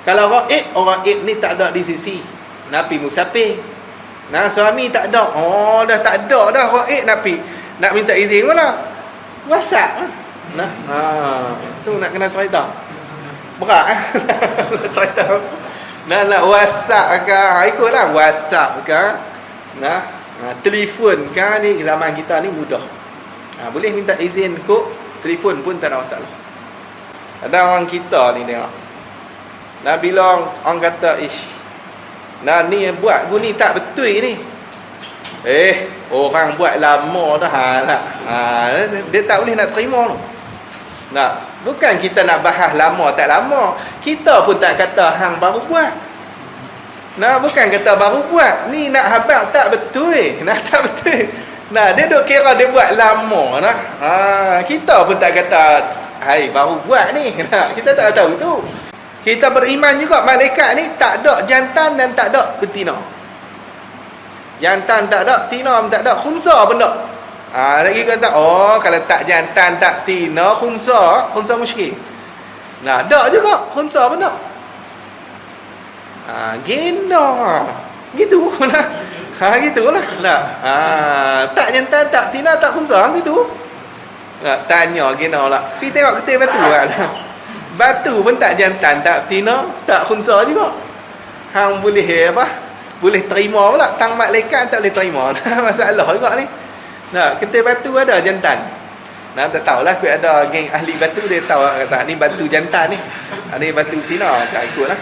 Kalau orang ni tak ada di sisi Nabi musafir. Nah, suami tak ada. Oh, dah tak ada dah nak minta izin mana? WhatsApp. Nah, tu nak kena cerita. Berat cerita. Nak WhatsApp ke? Ikutlah WhatsApp ke? Nah, telefon kan ni zaman kita ni mudah. Boleh minta izin kok, telefon pun tak ada masalah. Ada orang kita ni tengok. Nah, bila orang kata ni buat guni tak betul ni. Orang buat lama dah lah. Dia tak boleh nak terima tu. Nah, bukan kita nak bahas lama tak lama. Kita pun tak kata hang baru buat. Nah, bukan kata baru buat. Ni nak habaq tak betul. Nah, tak betul. Nah, dia duk kira dia buat lama nah. Kita pun tak kata hai baru buat ni. Nah, kita tak tahu tu. Kita beriman juga malaikat ni tak ada jantan dan tak ada betina. Jantan tak ada, tina pun tak ada, khunsa pun tak. Lagi kata kalau tak jantan tak tina, khunsa musyrik. Nah, tak juga, khunsa pun tak. Gena. Gitu lah. Gitulah. Nah. Tak jantan tak tina tak khunsa gitu. Tanya gena lah. Pi tengok ketil batu lah. Batu pun tak jantan, tak betina, tak khunsa juga. Hang boleh boleh terima pula. Tang malaikat tak boleh terima. Masalah juga ni. Nah, ketil batu ada jantan. Nah, tak tahulah aku ada geng ahli batu dia tahu kata ni batu jantan ni. Ni batu betina, tak ikutlah.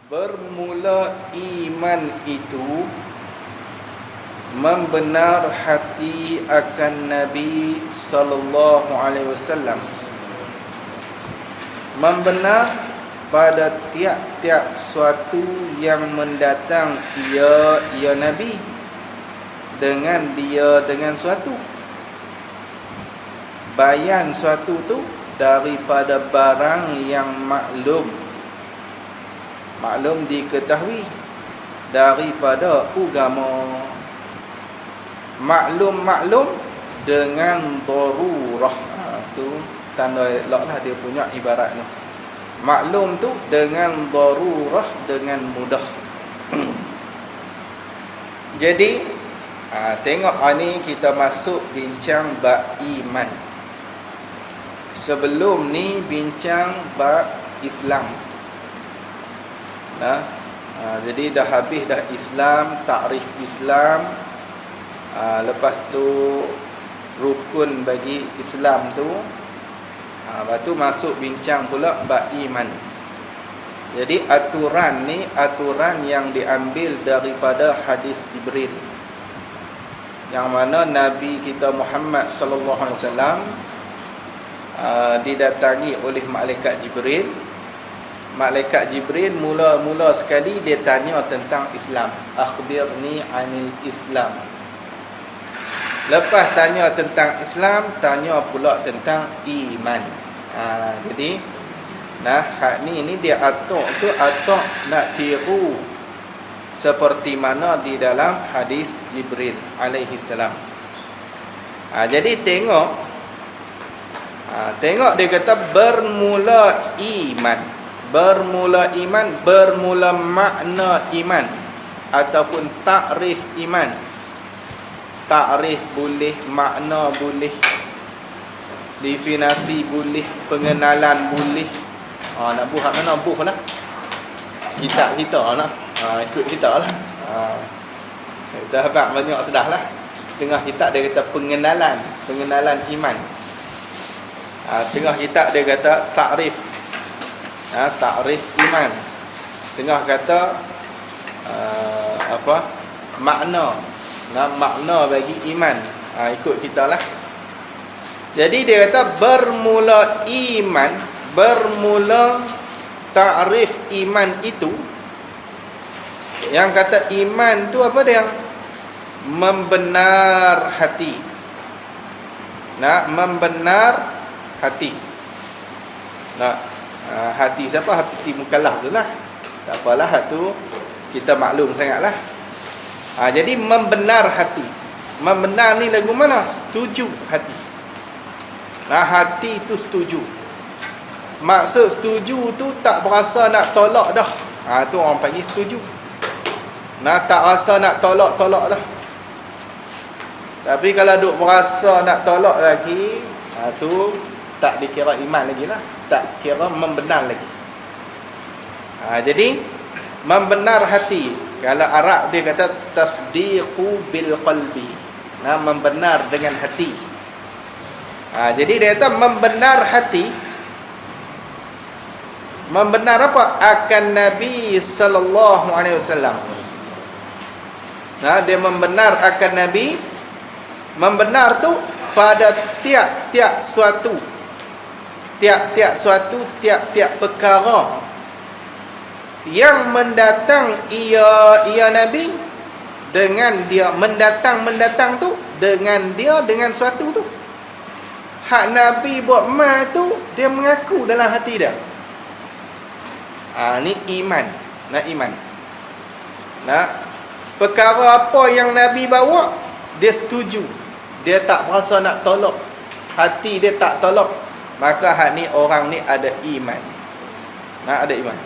Bermula iman itu membenar hati akan Nabi sallallahu alaihi wasallam, membenar pada tiap-tiap suatu yang mendatang ia Nabi dengan suatu bayan suatu tu daripada barang yang maklum diketahui daripada agama. Maklum dengan darurah. Tu tanda elok lah dia punya ibarat tu. Maklum tu dengan darurah, dengan mudah. Jadi tengok ni kita masuk bincang bab iman. Sebelum ni bincang bab Islam. Jadi dah habis dah Islam, takrif Islam. Lepas tu rukun bagi Islam tu. Lepas tu masuk bincang pula bab iman. Jadi aturan ni aturan yang diambil daripada hadis Jibril, yang mana Nabi kita Muhammad sallallahu alaihi wasallam didatangi oleh malaikat Jibril. Malaikat Jibril mula-mula sekali dia tanya tentang Islam. Akhbirni anil Islam. Lepas tanya tentang Islam, tanya pula tentang iman. Jadi hak ni dia atok tu atok nak tiru seperti mana di dalam hadis Jibril alaihi salam. Jadi tengok dia kata bermula iman. Bermula makna iman ataupun takrif iman. Takrif boleh, makna boleh, definisi boleh, pengenalan boleh. Nak buat mana buh lah. Kita lah. Ikut kita lah. Kita habaq banyak sedah lah. Setengah kita dia kata pengenalan iman. Setengah kita dia kata takrif. Takrif iman. Setengah kata makna. Makna bagi iman. Ikut kita lah. Jadi dia kata bermula iman, bermula takrif iman itu. Yang kata iman tu apa dia? Membenar hati. Membenar hati. Hati siapa? Hati mukallaf tu lah. Tak apalah, hak tu kita maklum sangatlah. Jadi membenar hati. Membenar ni lagu mana? Setuju hati. Nah, hati tu setuju. Maksud setuju tu tak berasa nak tolak dah. Tu orang panggil setuju. Nah, tak rasa nak tolak-tolak dah. Tapi kalau duk berasa nak tolak lagi, tu tak dikira iman lagi lah. Tak kira membenar lagi. Jadi membenar hati. Kalau Arab dia kata tasdiqu bil qalbi. Nah, membenar dengan hati. Jadi dia kata membenar hati. Membenar apa? Akan Nabi sallallahu alaihi wasallam. Dia membenar akan Nabi. Membenar tu pada tiap-tiap suatu. Tiap-tiap suatu, tiap-tiap perkara yang mendatang ia Nabi dengan dia, mendatang tu dengan dia, dengan suatu tu. Hak Nabi buat mal tu dia mengaku dalam hati dia. Ni iman. Nak iman. Nak perkara apa yang Nabi bawa, dia setuju. Dia tak berasa nak tolak. Hati dia tak tolak. Maka hak ni orang ni ada iman. Ada iman.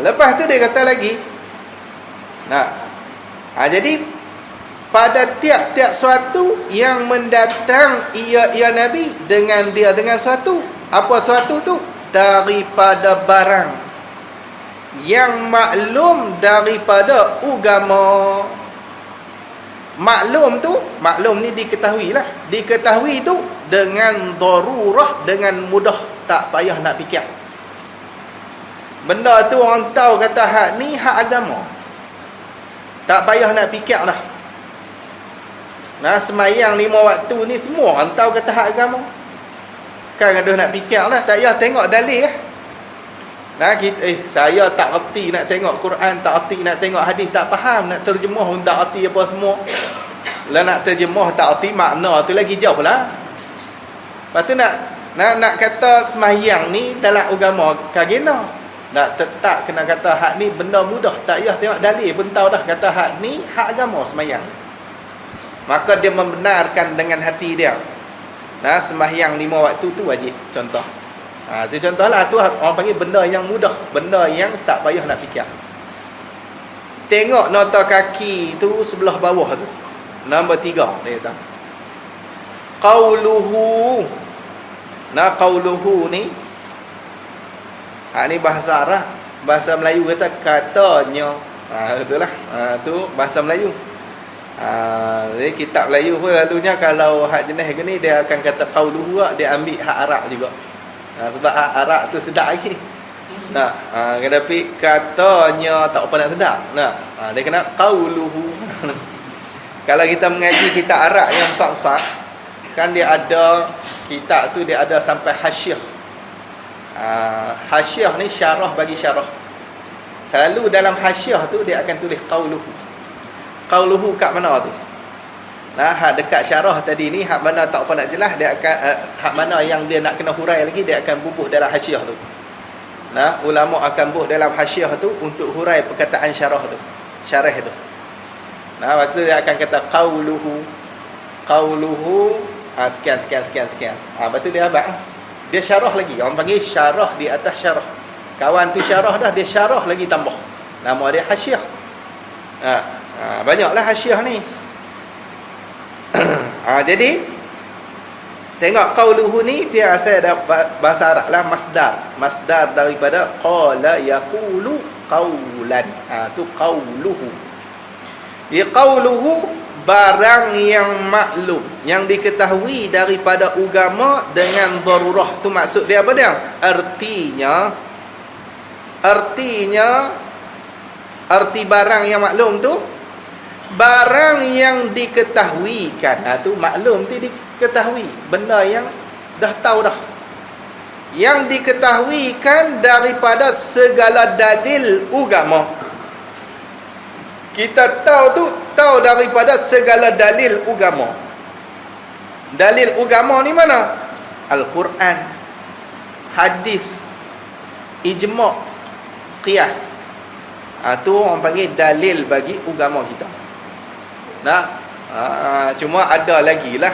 Lepas tu dia kata lagi. Jadi pada tiap-tiap suatu yang mendatang ia Nabi dengan dia, dengan suatu. Apa suatu tu? Daripada barang yang maklum daripada agama. Maklum tu, maklum ni diketahui lah. Diketahui tu dengan darurah, dengan mudah, tak payah nak fikir. Benda tu orang tahu kata hak ni hak agama. Tak payah nak fikir dah. Semayang 5 waktu ni semua orang tahu kata hak agama. Kan ada nak fikir lah, tak payah tengok dalil lah. Saya tak erti nak tengok Quran, tak erti nak tengok hadis, tak faham nak terjemah pun tak erti apa semua. Lah nak terjemah tak erti makna tu lagi jauh lah. Lepas tu nak kata semayang ni dalam agama kagena. Nak tetap kena kata hak ni benda mudah, tak payah tengok dalil pun tahu dah kata hak ni hak agama semayang. Maka dia membenarkan dengan hati dia. Sembahyang 5 waktu tu wajib, contoh. Tu contohlah, tu orang panggil benda yang mudah, benda yang tak payah nak fikir. Tengok nota kaki tu sebelah bawah tu, nombor 3 dia kata. Qauluhu. Qauluhu ni ni bahasa Arab, bahasa Melayu kata katanya. Itulah. Tu bahasa Melayu. Jadi kitab Melayu pun lalunya kalau hak jenis ni dia akan kata qauluhu, dia ambil hak Arab juga. Sebab hak Arab tu sedap lagi. Tapi katanya tak apa nak sedap. Dia kena qauluhu. Kalau kita mengaji kitab Arab yang besar-besar, kan dia ada kitab tu, dia ada sampai hasyiah. Hasyiah ni syarah bagi syarah. Selalu dalam hasyiah tu dia akan tulis qauluhu. Qauluhu kat mana tu? Hak dekat syarah tadi ni, hak mana tak apa nak jelas, dia akan hak mana yang dia nak kena hurai lagi, dia akan bubuh dalam hasyiah tu. Ulama akan bubuh dalam hasyiah tu untuk hurai perkataan syarah tu, syarah tu. Waktu dia akan kata qauluhu, sekian. Lepas tu dia abang, dia syarah lagi. Orang panggil syarah di atas syarah. Kawan tu syarah dah, dia syarah lagi tambah. Nama dia hasyiah. Banyaklah hasyiah ni. Jadi tengok qauluhu ni dia asal bahasa Arab lah, masdar daripada qala yaqulu qaulan. Tu qauluhu. Qauluhu barang yang maklum, yang diketahui daripada agama dengan darurah. Tu maksud dia apa dia? Arti barang yang maklum tu barang yang diketahui kan. Tu maklum tu diketahui, benda yang dah tahu dah, yang diketahui kan daripada segala dalil agama. Kita tahu daripada segala dalil agama. Dalil agama ni mana? Al-Quran, hadis, ijma', qiyas. Tu orang panggil dalil bagi agama kita. Nah, cuma ada lagi lah.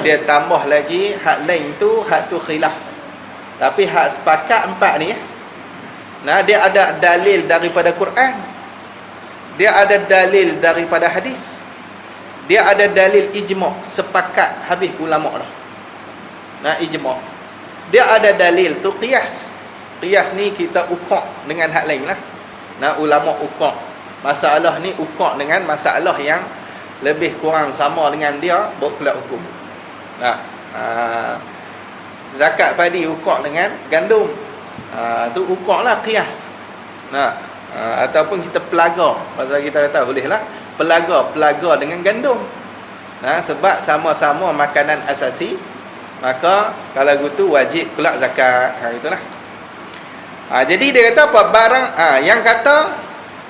Dia tambah lagi hak lain tu, hak tu khilaf. Tapi hak sepakat 4 ni. Nah, dia ada dalil daripada Quran. Dia ada dalil daripada hadis. Dia ada dalil ijma', sepakat habis ulama dah. Nah, ijma'. Dia ada dalil tu qiyas. Qiyas ni kita ukak dengan hak lain lah. Nah, ulama ukak masalah ni, ukak dengan masalah yang lebih kurang sama dengan dia, buat pula hukum. Nah, zakat padi ukak dengan gandum. Tu ukak lah qiyas. Nah, ataupun kita pelaga. Pasal kita kata boleh lah pelaga dengan gandum. Nah, sebab sama-sama makanan asasi, maka kalau gitu wajib pula zakat. Itulah. Jadi dia kata apa? Barang yang kata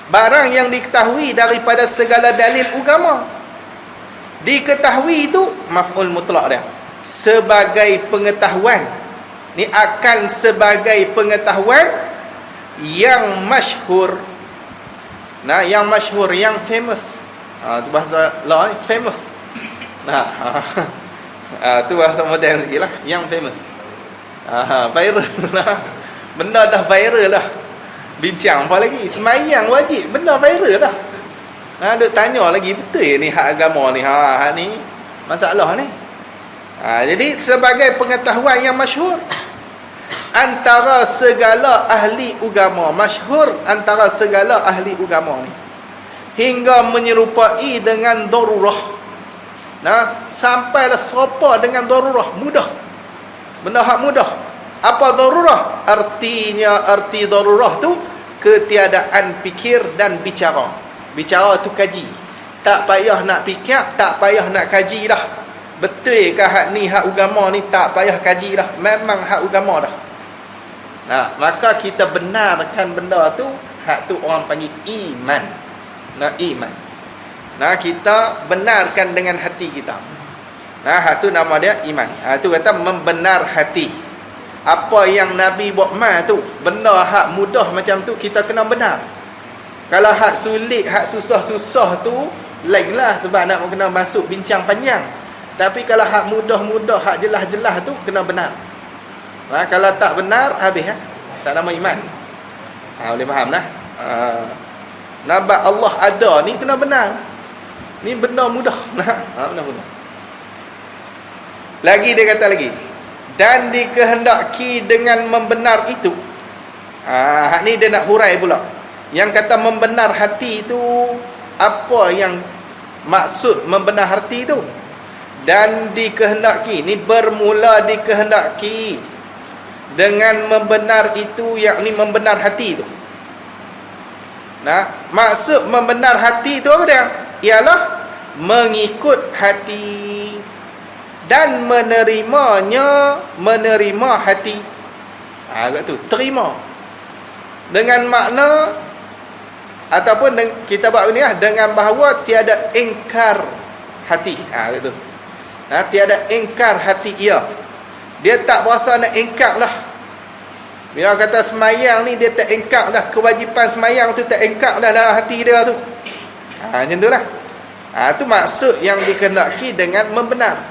barang yang diketahui daripada segala dalil agama. Diketahui itu maf'ul mutlaq dia. Sebagai pengetahuan. Ni akan sebagai pengetahuan yang masyhur. Nah, yang masyhur, yang famous. Tu bahasa law, famous. Nah, tu bahasa moden sikitlah, yang famous. Viral lah. Benda dah viral lah. Bincang apa lagi? Semayang wajib, benda viral dah. Duk tanya lagi, betul ni hak agama ni? Hak ni masalah ni. Jadi sebagai pengetahuan yang masyhur antara segala ahli agama, masyhur antara segala ahli agama ni, hingga menyerupai dengan darurah. Nah, sampailah serupa dengan darurah, mudah. Benda hak mudah. Apa darurah? Artinya, arti darurah tu ketiadaan fikir dan bicara. Bicara tu kaji. Tak payah nak fikir, tak payah nak kaji dah. Betul ke hak ni hak agama ni, tak payah kaji dah. Memang hak agama dah. Nah, maka kita benarkan benda tu, hak tu orang panggil iman. Nah, iman. Nah, kita benarkan dengan hati kita. Nah, hak tu nama dia iman. Tu kata membenar hati. Apa yang Nabi buat tu, benda hak mudah macam tu kita kena benar. Kalau hak sulit, hak susah-susah tu lain lah, sebab nak kena masuk bincang panjang. Tapi kalau hak mudah-mudah, hak jelas-jelas tu kena benar. Kalau tak benar, habis tak nama iman. Boleh faham lah. Nampak Allah ada ni kena benar. Ni benda mudah. Benda mudah. Lagi dia kata lagi, dan dikehendaki dengan membenar itu. Hak ni dia nak hurai pula. Yang kata membenar hati itu, apa yang maksud membenar hati itu? Dan dikehendaki, ni bermula dikehendaki dengan membenar itu, yakni membenar hati itu. Nah, maksud membenar hati itu apa dia? Ialah mengikut hati dan menerima hati. Agak tu, terima. Dengan makna ataupun kita buat ni dengan bahawa tiada ingkar hati. Agak tu. Tiada ingkar hati ia. Dia tak berasa nak ingkar lah. Bila kata semayang ni, dia tak ingkar dah. Kewajipan semayang tu tak ingkar dah dalam hati dia tu. Macam tu lah. Tu maksud yang dikehendaki dengan membenar.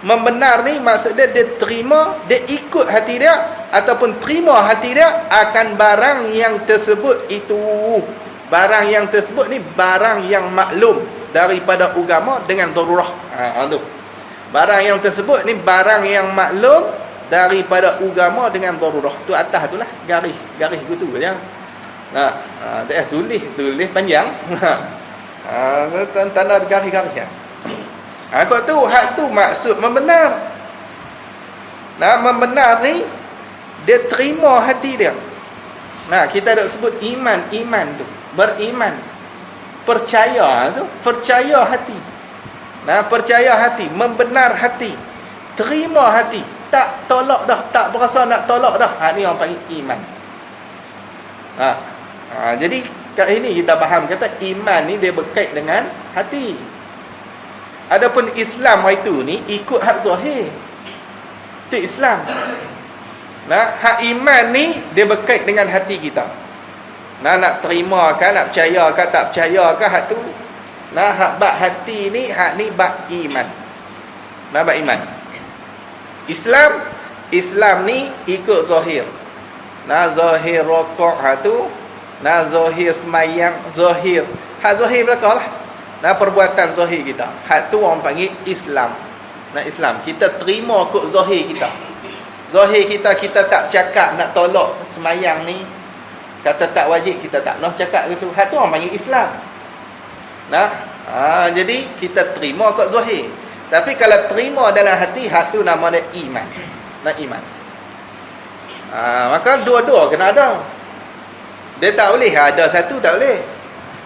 Membenar ni maksud dia terima, dia ikut hati dia, ataupun terima hati dia akan barang yang tersebut itu. Barang yang tersebut ni barang yang maklum daripada agama dengan darurah. Tu. Barang yang tersebut ni barang yang maklum daripada agama dengan darurah. Tu atas tu lah, garis gitu je. Tak tulis panjang. Tanda garis-garis. Kau tu, hak tu maksud membenar. Membenar ni dia terima hati dia. Kita dah sebut iman tu, beriman, percaya tu, percaya hati. Percaya hati, membenar hati, terima hati, tak tolak dah, tak berasa nak tolak dah. Ni orang panggil iman. Jadi kat ini kita faham, kata iman ni dia berkait dengan hati. Adapun Islam itu ni ikut hak zahir. Itu Islam. Hak iman ni dia berkait dengan hati kita. Nak terima ke, nak percaya ke, tak percaya ke, hak tu Nah, hak bab hati ni, hak ni bab iman. Nah, bab iman. Islam ni ikut zahir. Nah, zahir rokok tu, nah zahir semayang, zahir. Hak zahir belakang lah. Nah, perbuatan zahir kita. Hak tu orang panggil Islam. Nah, Islam. Kita terima kot zahir kita. Zahir kita tak cakap nak tolak semayang ni. Kata tak wajib, kita tak nak cakap gitu. Hak tu orang panggil Islam. Nah, jadi kita terima kot zahir. Tapi kalau terima dalam hati, hak tu nama dia iman. Nah, iman. Maka dua-dua kena ada. Dia tak boleh ada satu, tak boleh.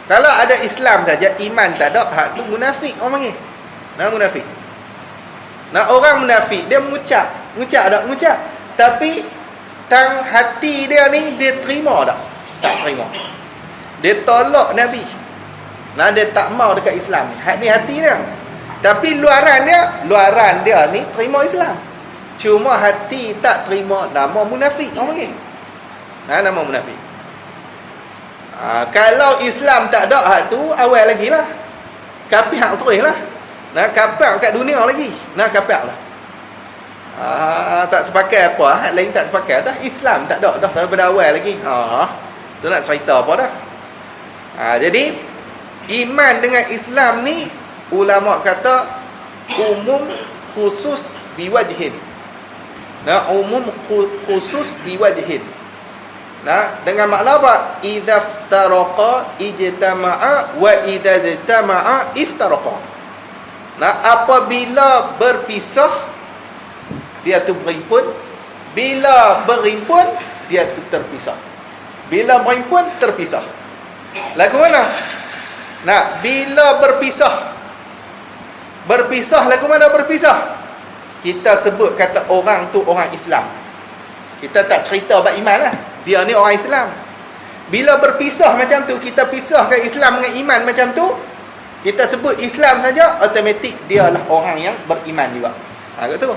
Kalau ada Islam saja, iman tak ada, hak tu munafik orang panggil. Nah, munafik. Nah, orang munafik dia mengucap tak mengucap, tapi tang hati dia ni dia terima tak? Tak terima. Dia tolak Nabi. Nah, dia tak mau dekat Islam. Hak ni hati dia. Tapi luaran dia ni terima Islam. Cuma hati tak terima, nama munafik orang panggil. Nah, nama munafik. Kalau Islam tak ada hak tu, awal lagi lah. Kafir hak terus lah. Nah, kafir kat dunia lagi. Nah, kafir lah. Tak terpakai apa, hak lain tak terpakai dah. Islam tak ada dah daripada awal lagi. Tu nak cerita apa dah. Jadi iman dengan Islam ni ulama kata umum khusus biwajhin. Nah, umum khusus biwajhin. Nah, dengan makna apa? Idza iftaraqa ijtama'a wa idza ijtama'a iftaraqa. Nah, apabila berpisah dia tu berhimpun, bila berhimpun dia tu terpisah. Bila berhimpun terpisah. Lagu mana? Nah, bila berpisah lagu mana berpisah? Kita sebut kata orang tu orang Islam. Kita tak cerita bab iman lah. Dia ni orang Islam. Bila berpisah macam tu, kita pisahkan Islam dengan iman macam tu, kita sebut Islam saja, automatik dia lah orang yang beriman juga. Gitu.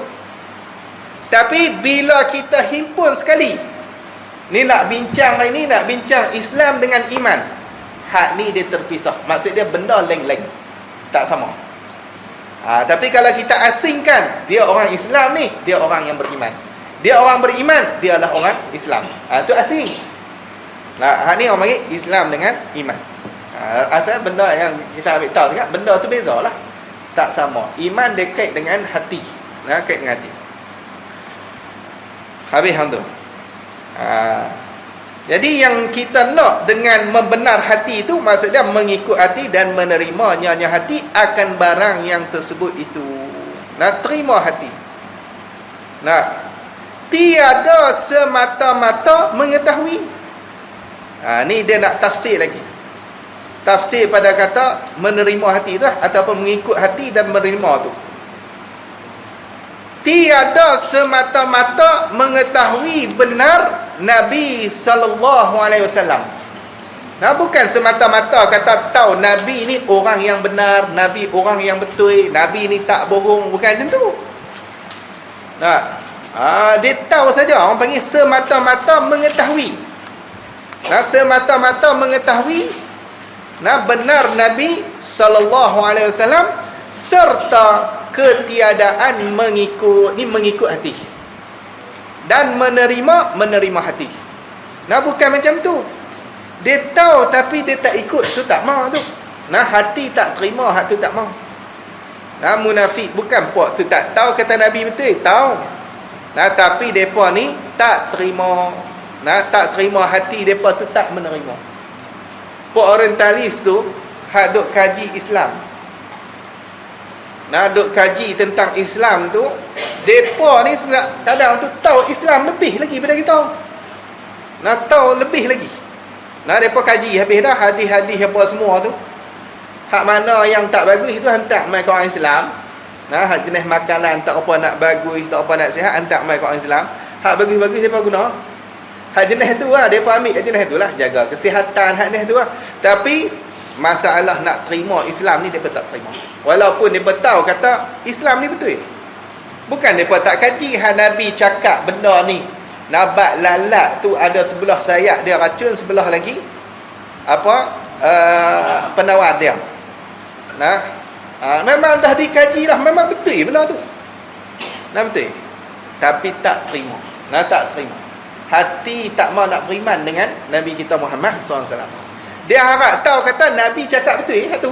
Tapi bila kita himpun sekali, ni nak bincang hari ni, nak bincang Islam dengan iman, hak ni dia terpisah. Maksud dia benda lain-lain, tak sama. Tapi kalau kita asingkan, dia orang Islam ni, dia orang yang beriman. Dia orang beriman, dia adalah orang Islam. Itu asing. Nah, hak ni orang panggil Islam dengan iman. Asal benda yang kita ambil tahu kan, benda tu bezalah. Tak sama. Iman dia kait dengan hati. Nah, kait dengan hati. Habis hang tu. Jadi yang kita nak dengan membenar hati itu, maksudnya mengikut hati dan menerimanya hati akan barang yang tersebut itu. Nah, terima hati. Nah, tiada semata-mata mengetahui. Ni dia nak tafsir lagi. Tafsir pada kata menerima hati tu ataupun mengikut hati dan menerima tu. Tiada semata-mata mengetahui benar Nabi sallallahu alaihi wasallam. Nah, bukan semata-mata kata tahu Nabi ni orang yang benar, Nabi orang yang betul, Nabi ni tak bohong, bukan macam tu. Nah, dia tahu saja, orang panggil semata-mata mengetahui. Nah, semata-mata mengetahui nah benar Nabi sallallahu alaihi wasallam serta ketiadaan mengikut hati dan menerima hati. Nah, bukan macam tu. Dia tahu tapi dia tak ikut, tu tak mau tu. Nah, hati tak terima, hati tu tak mau. Nah, munafik bukan puak tu tak tahu kata Nabi betul, tahu. Nah, tapi depa ni tak terima. Nah, tak terima hati depa tu tak menerima. Puak orientalis tu hak duk kaji Islam. Nah, duk kaji tentang Islam tu, depa ni sebenarnya kadang tu tahu Islam lebih lagi daripada kita. Nah, tahu lebih lagi. Nah, depa kaji habis dah hadis-hadis apa semua tu. Hak mana yang tak bagus itu hantar mai ke orang Islam. Nah, hak jenis makanan tak apa nak bagus, tak apa nak sihat, hantar mai ke orang Islam. Hak bagus-bagus depa guna. Hak jenis tu lah, depa ambil jenis tu lah, jaga kesihatan hak jenis tu lah. Tapi masalah nak terima Islam ni depa tak terima. Walaupun depa tahu kata Islam ni betul. Bukan depa tak kaji hak Nabi cakap benda ni. Nabat lalat tu ada sebelah sayap dia racun, sebelah lagi apa penawar dia. Memang dah dikaji dah, memang betul benda tu. Betul. Tapi tak terima. Tak terima. Hati tak mau nak beriman dengan Nabi kita Muhammad SAW. Dia harap tahu kata Nabi cakap betul satu.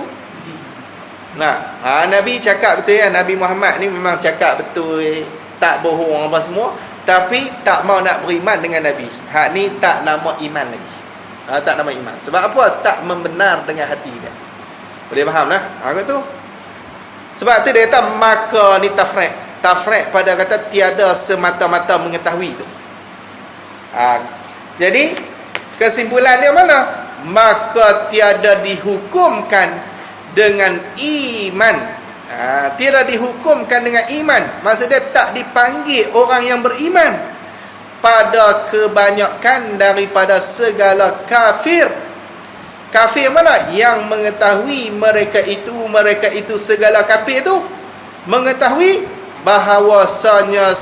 Nabi cakap betul Nabi Muhammad ni memang cakap betul, tak bohong apa semua, tapi tak mau nak beriman dengan Nabi. Hak ni tak nama iman lagi. Tak nama iman. Sebab apa? Tak membenar dengan hati dia. Boleh faham lah? Kat tu. Sebab tu dia kata maka ni tafriq pada kata tiada semata-mata mengetahui tu. Jadi kesimpulan dia mana? Maka tiada dihukumkan dengan iman. Tiada dihukumkan dengan iman. Maksudnya tak dipanggil orang yang beriman pada kebanyakan daripada segala kafir. Kafir mana? Yang mengetahui mereka itu segala kafir itu mengetahui bahawasanya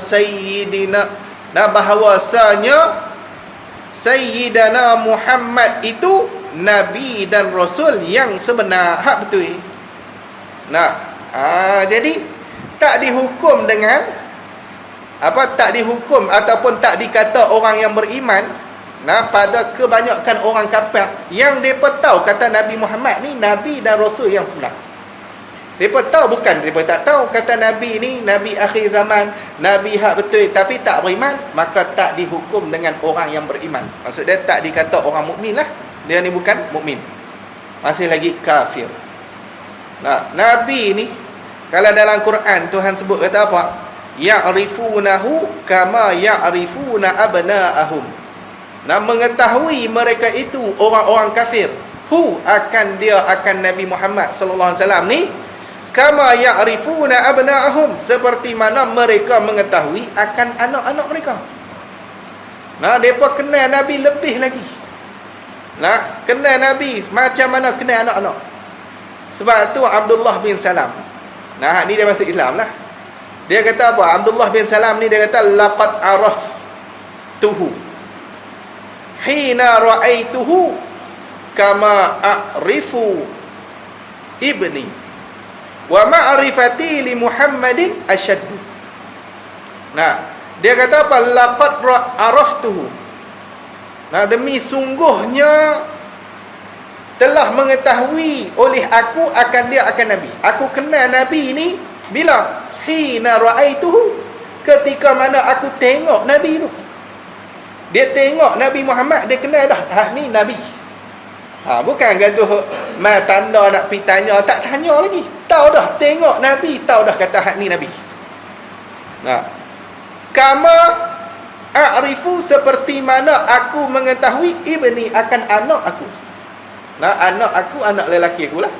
Sayyidina Muhammad itu Nabi dan Rasul yang sebenar. Hak betul. Jadi tak dihukum dengan tak dihukum ataupun tak dikata orang yang beriman pada kebanyakan orang kafir yang depa tahu kata Nabi Muhammad ni Nabi dan Rasul yang sebenar. Depa tahu, bukan depa tak tahu kata Nabi ni Nabi akhir zaman, Nabi hak betul, tapi tak beriman, maka tak dihukum dengan orang yang beriman. Maksud dia tak dikata orang mukmin lah. Dia ni bukan mukmin, masih lagi kafir. Nabi ni kalau dalam Quran Tuhan sebut kata apa? Ya'rifunahu kama ya'rifuna abna'ahum. Mengetahui mereka itu orang-orang kafir. Akan Nabi Muhammad sallallahu alaihi wasallam ni kama ya'rifuna abna'ahum, seperti mana mereka mengetahui akan anak-anak mereka. Depa kenal Nabi lebih lagi. Kenal Nabi macam mana kenal anak-anak. Sebab tu Abdullah bin Salam, ni dia masuk Islam lah. Dia kata apa? Abdullah bin Salam ni dia kata laqad araftuhu hina ra'aituhu kama a'rifu ibni wa ma'rifati li Muhammadin asyaddu. Dia kata apa? Laqad araftuhu. Demi sungguhnya telah mengetahui oleh aku akan dia akan Nabi. Aku kenal Nabi ni bila? Hina ra'aituhu, ketika mana aku tengok Nabi tu. Dia tengok Nabi Muhammad, dia kenal dah hak ni Nabi. Bukan gaduh tanda nak pergi tanya, tak tanya lagi. Tahu dah, tengok Nabi, tahu dah kata hak ni Nabi. Kama a'rifu, seperti mana aku mengetahui ibni akan anak aku. Anak aku, anak lelaki aku lah.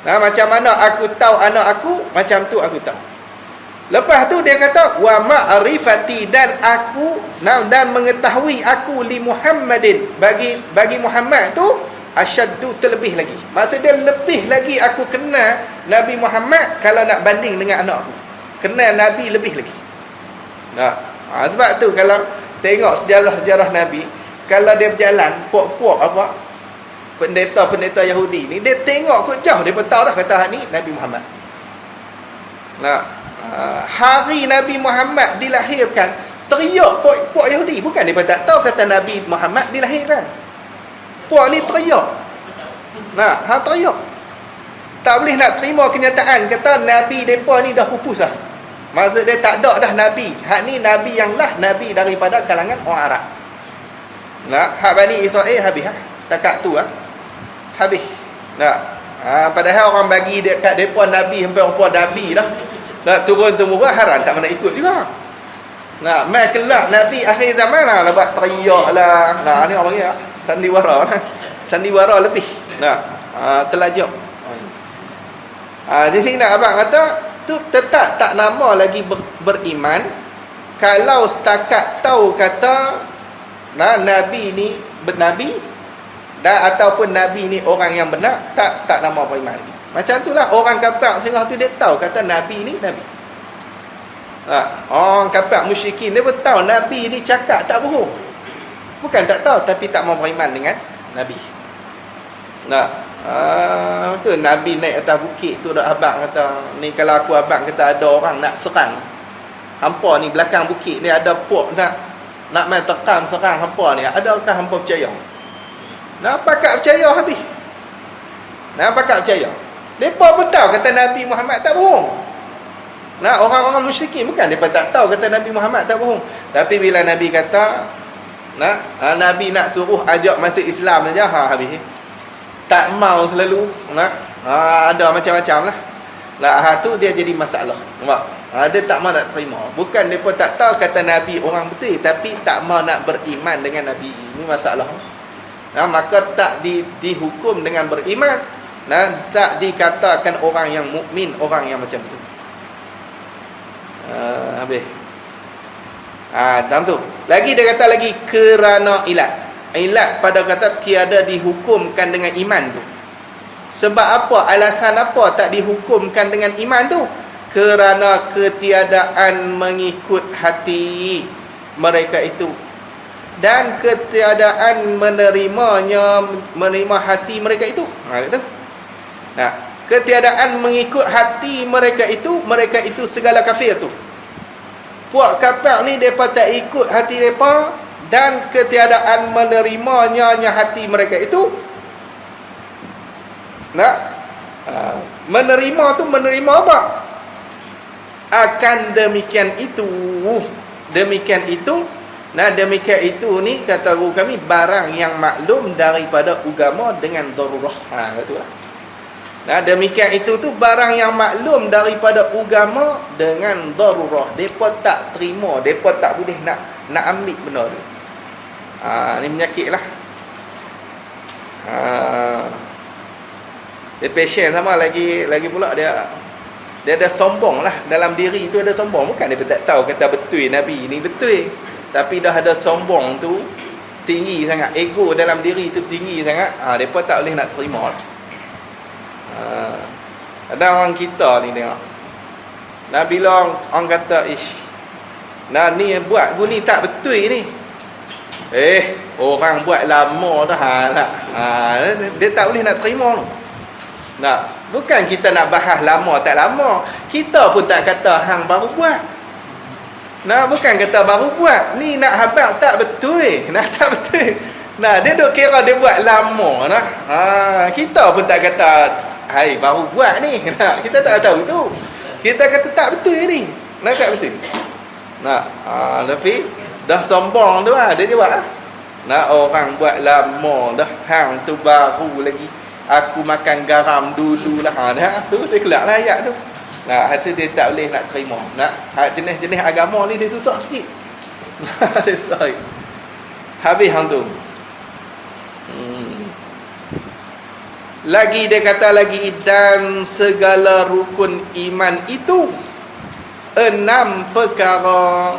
Macam mana aku tahu anak aku, macam tu aku tahu. Lepas tu dia kata wa ma'rifati, dan aku dan mengetahui aku li Muhammadin, bagi Muhammad tu asyaddu, terlebih lagi. Maksud dia lebih lagi aku kenal Nabi Muhammad kalau nak banding dengan anak aku. Kenal Nabi lebih lagi. Sebab tu kalau tengok sejarah-sejarah Nabi, kalau dia berjalan puak-puak apa pendeta-pendeta Yahudi ni, dia tengok kot jauh, dia tahu dah kata ni Nabi Muhammad. Hari Nabi Muhammad dilahirkan, teriak puak Yahudi. Bukan dia tak tahu kata Nabi Muhammad dilahirkan. Puak ni teriak. Teriak. Tak boleh nak terima kenyataan kata Nabi mereka ni dah pupus lah. Maksud dia tak ada dah Nabi. Hak ni Nabi yang lah, Nabi daripada kalangan orang Arab. Hak Bani Israel habis lah. Takat tu lah. Habis. Padahal orang bagi dekat mereka Nabi, hampir orang Nabi dah. Nak turun-temurun haram, tak mana ikut juga. Mai kelak Nabi akhir zaman lah, lebat teriak lah. Ni orang ya, sandiwara lah. Sandiwara lebih. Telajak. Di sini abang kata tu tetap tak nama lagi beriman kalau setakat tahu kata Nabi ni bernabi, dan ataupun Nabi ni orang yang benar, tak nama beriman lagi. Macam itulah orang kafir sehingga tu dia tahu kata Nabi ni Nabi. Orang kafir musyrikin dia pun tahu Nabi ni cakap tak bohong. Bukan tak tahu, tapi tak mau beriman dengan Nabi. Tu Nabi naik atas bukit tu dah, abang kata, ni kalau aku abang kata ada orang nak serang hampa ni belakang bukit ni, ada pok nak main tekam serang hampa ni, adakah hampa percaya? Nak pakat percaya habis. Nak pakat percaya. Mereka pun tahu kata Nabi Muhammad tak bohong. Nah, orang-orang musyrikin bukan mereka tak tahu kata Nabi Muhammad tak bohong. Tapi bila Nabi kata, Nabi nak suruh ajak masuk Islam saja, habis. Tak mau selalu, ada macam-macam lah. Tu dia jadi masalah. Nampak? Dia tak mau nak terima. Bukan mereka tak tahu kata Nabi orang betul, tapi tak mau nak beriman dengan Nabi. Ini masalah. Maka tak dihukum dengan beriman, tak dikatakan orang yang mukmin, orang yang macam tu. Habis. Dalam tu. Lagi dia kata lagi kerana ilat pada kata tiada dihukumkan dengan iman tu. Sebab apa? Alasan apa tak dihukumkan dengan iman tu? Kerana ketiadaan mengikut hati mereka itu, dan ketiadaan menerima hati mereka itu. Kata. Ketiadaan mengikut hati mereka itu segala kafir tu. Puak kafir ni mereka tak ikut hati mereka, dan ketiadaan menerimanya hati mereka itu. Menerima apa? Akan demikian itu demikian itu ni kata guru kami, barang yang maklum daripada agama dengan darurah. Kata lah. Demikian itu tu barang yang maklum daripada agama dengan darurah. Depa tak terima, depa tak boleh nak ambil benda tu. Ni penyakit lah. Dia passion sama lagi pula dia ada sombong lah. Dalam diri tu ada sombong. Bukan dia tak tahu kata betul Nabi ni betul, tapi dah ada sombong tu tinggi sangat. Ego dalam diri tu tinggi sangat. Depa tak boleh nak terima. Ada orang kita ni tengok. Bila orang kata ni buat guni tak betul ni. Orang buat lama dah dia tak boleh nak terima tu. Bukan kita nak bahas lama tak lama. Kita pun tak kata hang baru buat. Bukan kata baru buat. Ni nak habaq tak betul. Tak betul. Dia duk kira dia buat lama kita pun tak kata hai baru buat ni. Kita tak tahu tu. Kita kata tak betul ni. Tak betul. Tapi dah sombong tu dia jawab orang buat lama dah, hang tu baru lagi. Aku makan garam dululah. Tu dia kelak lah ayat tu. Hasil dia tak boleh nak terima. Jenis-jenis agama ni dia susah sikit. Dia susah. Habis hang tu. Lagi dia kata lagi, dan segala rukun iman itu 6 perkara.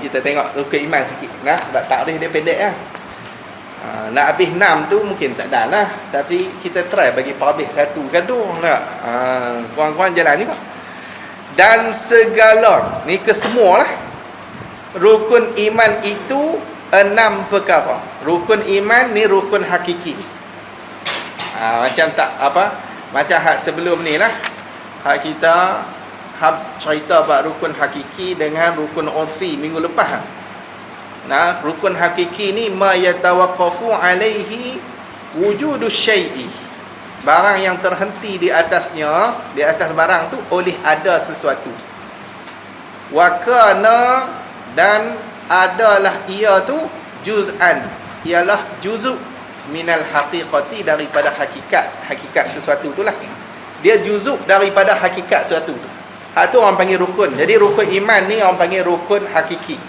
Kita tengok rukun iman sikit sebab takrif dia pendek lah. Nak habis 6 tu mungkin tak dah lah, tapi kita try bagi habis 1 ke 2 kurang-kurang jalan ni pak. Dan segala ni kesemua lah rukun iman itu 6 perkara. Rukun iman ni rukun hakiki. Macam tak apa, macam hak sebelum ni lah, hak kita cerita bab rukun hakiki dengan rukun urfi minggu lepas. Rukun hakiki ni ma yatawaqqafu alaihi wujudus syai'i, barang yang terhenti di atasnya, di atas barang tu oleh ada sesuatu. Wa kana, dan adalah ia tu juz'an, ialah juzuk minal haqiqati, daripada hakikat sesuatu tu lah. Dia juzuk daripada hakikat sesuatu tu. Hak tu orang panggil rukun. Jadi rukun iman ni orang panggil rukun hakiki.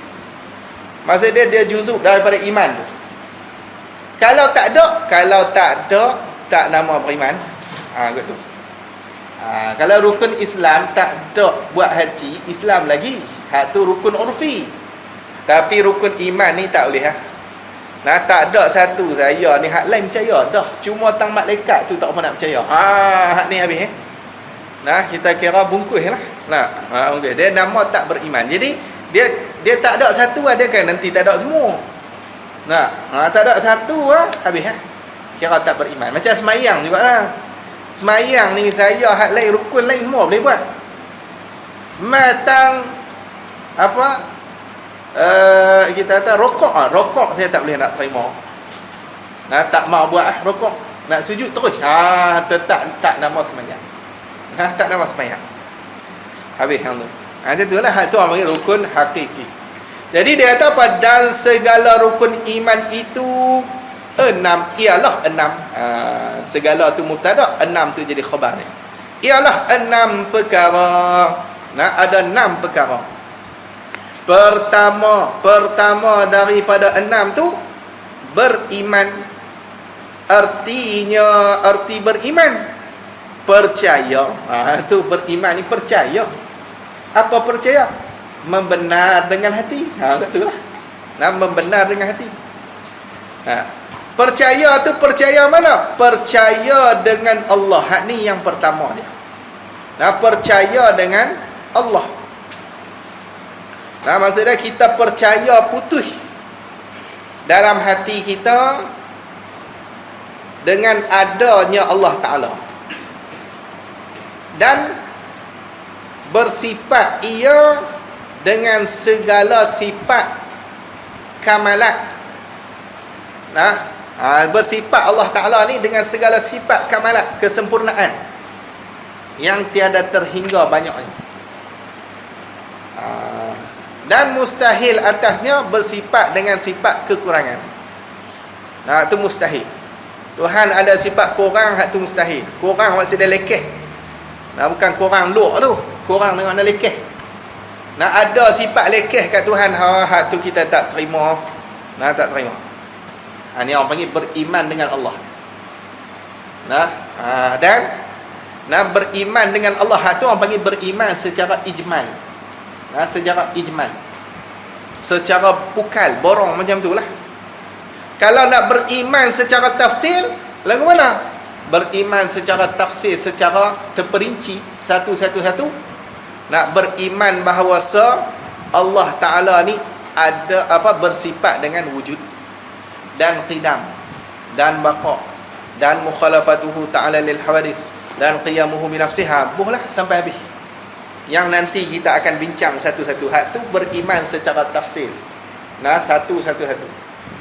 Maksud dia juzuk daripada iman tu. Kalau tak ada tak nama beriman. Gitu. Kalau rukun Islam tak ada buat haji, Islam lagi. Hak tu rukun urfi. Tapi rukun iman ni tak boleh tak ada satu saya ni, hak lain percaya dah. Cuma tang malaikat tu tak apa nak percaya. Hak ni habis kita kira bungkus lah. Dia nama tak beriman. Jadi dia tak ada satu, dia kan nanti tak ada semua. Tak ada satu habis kira tak beriman. Macam semayang jugalah. Semayang ni saya hak lain, rukun lain semua boleh buat. Matang apa? Kita kata rokok saya tak boleh nak terima. Tak mau buat rokok. Nak sujud terus. Tak nama semayang. Tak nama semayang. Habis hang tu. Macam itulah hal tu orang panggil rukun hakiki. Jadi dia kata apa? Dan segala rukun iman itu 6 ialah 6. Segala tu mubtada, 6 tu jadi khabar ni. Ialah 6 perkara. Ada 6 perkara. Pertama daripada 6 tu beriman. Arti beriman percaya. Tu beriman ni percaya. Apa percaya? Membenar dengan hati. Betul lah. Membenar dengan hati. Percaya tu percaya mana? Percaya dengan Allah. Hak ni yang pertama dia. Percaya dengan Allah. Maksudnya kita percaya putus dalam hati kita dengan adanya Allah Ta'ala. Dan bersifat ia dengan segala sifat kamalat. Bersifat Allah Ta'ala ni dengan segala sifat kamalat, kesempurnaan yang tiada terhingga banyaknya. Dan mustahil atasnya bersifat dengan sifat kekurangan. Itu mustahil. Tuhan ada sifat kurang, hak tu mustahil. Kurang maksudnya lekeh. Bukan kurang luk tu. Kurang dengan mana lekeh. Ada sifat lekeh kat Tuhan, hak tu kita tak terima. Tak terima. Ni orang panggil beriman dengan Allah. Dan beriman dengan Allah, hak tu orang panggil beriman secara ijmal. Secara ijmal, secara pukal, borong macam tu lah. Kalau nak beriman secara tafsir, lagu mana? Beriman secara tafsir, secara terperinci, satu-satu. Nak beriman bahawa Allah Ta'ala ni ada bersifat dengan wujud dan qidam dan baqa dan mukhalafatuhu ta'ala lil hawadis dan qiyamuhu bi nafsiha. Buhlah sampai habis. Yang nanti kita akan bincang satu-satu. Hak tu beriman secara tafsir. Satu-satu.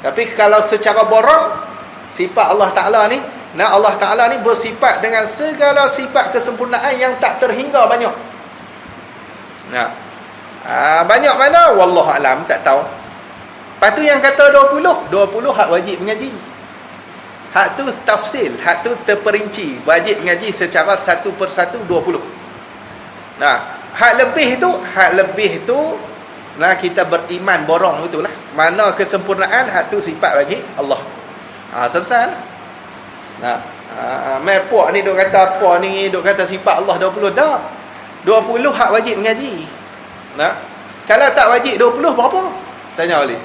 Tapi kalau secara borong, sifat Allah Ta'ala ni, Allah Ta'ala ni bersifat dengan segala sifat kesempurnaan yang tak terhingga banyak. Banyak mana? Wallahualam, tak tahu. Lepas tu yang kata 20 hak wajib mengaji. Hak tu tafsir, hak tu terperinci, wajib mengaji secara satu persatu 20. Hak lebih tu kita beriman borong itulah. Mana kesempurnaan, hak tu sifat bagi Allah. Selesai. Puak ni duk kata apa ni, duk kata sifat Allah 20 dah. 20 hak wajib mengaji. Kalau tak wajib 20 berapa? Tanya balik.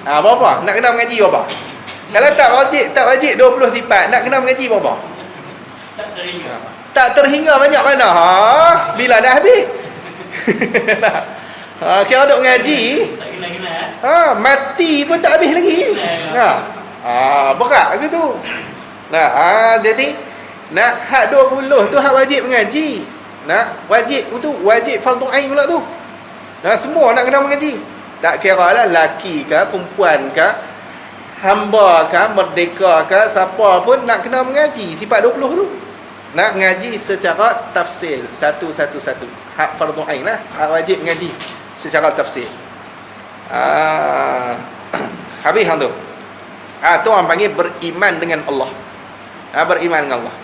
Berapa? Nak kena mengaji berapa? Kalau tak wajib 20 sifat, nak kena mengaji berapa? Tak terhingga banyak mana? Bila dah habis? Kira duk mengaji, mati pun tak habis lagi. Berat ke tu? Jadi hak 20 tu hak wajib mengaji. Wajib tu, wajib fardu ain pula tu. Semua nak kena mengaji. Tak kira lah laki ke, perempuan ke, hamba ke, merdeka ke, siapa pun nak kena mengaji sifat 20 tu. Nak ngaji secara tafsir, satu-satu. Hak fardu ain lah, hak wajib mengaji secara tafsir. Habis hang tu. Tu orang panggil beriman dengan Allah. Beriman dengan Allah.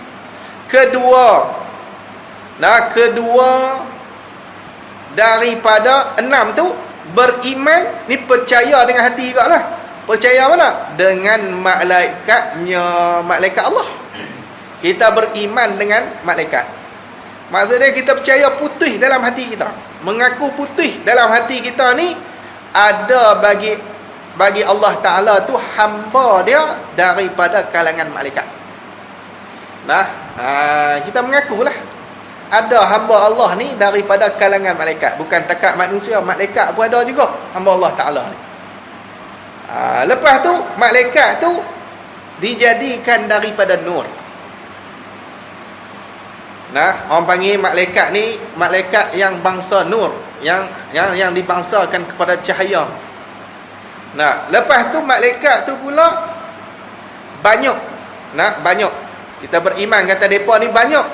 Kedua daripada 6 tu, beriman ni percaya dengan hati juga lah. Percaya mana? Dengan malaikat Allah. Kita beriman dengan malaikat. Maksudnya kita percaya putih dalam hati kita. Mengaku putih dalam hati kita ni ada bagi Allah Ta'ala tu hamba dia daripada kalangan malaikat. Kita mengakulah ada hamba Allah ni daripada kalangan malaikat. Bukan takat manusia, malaikat pun ada juga hamba Allah Ta'ala ni. Lepas tu malaikat tu dijadikan daripada nur. Nah, orang panggil malaikat ni malaikat yang bangsa nur, yang dibangsakan kepada cahaya. Nah, lepas tu malaikat tu pula banyak. Nah, banyak. Kita beriman kata depa ni banyak.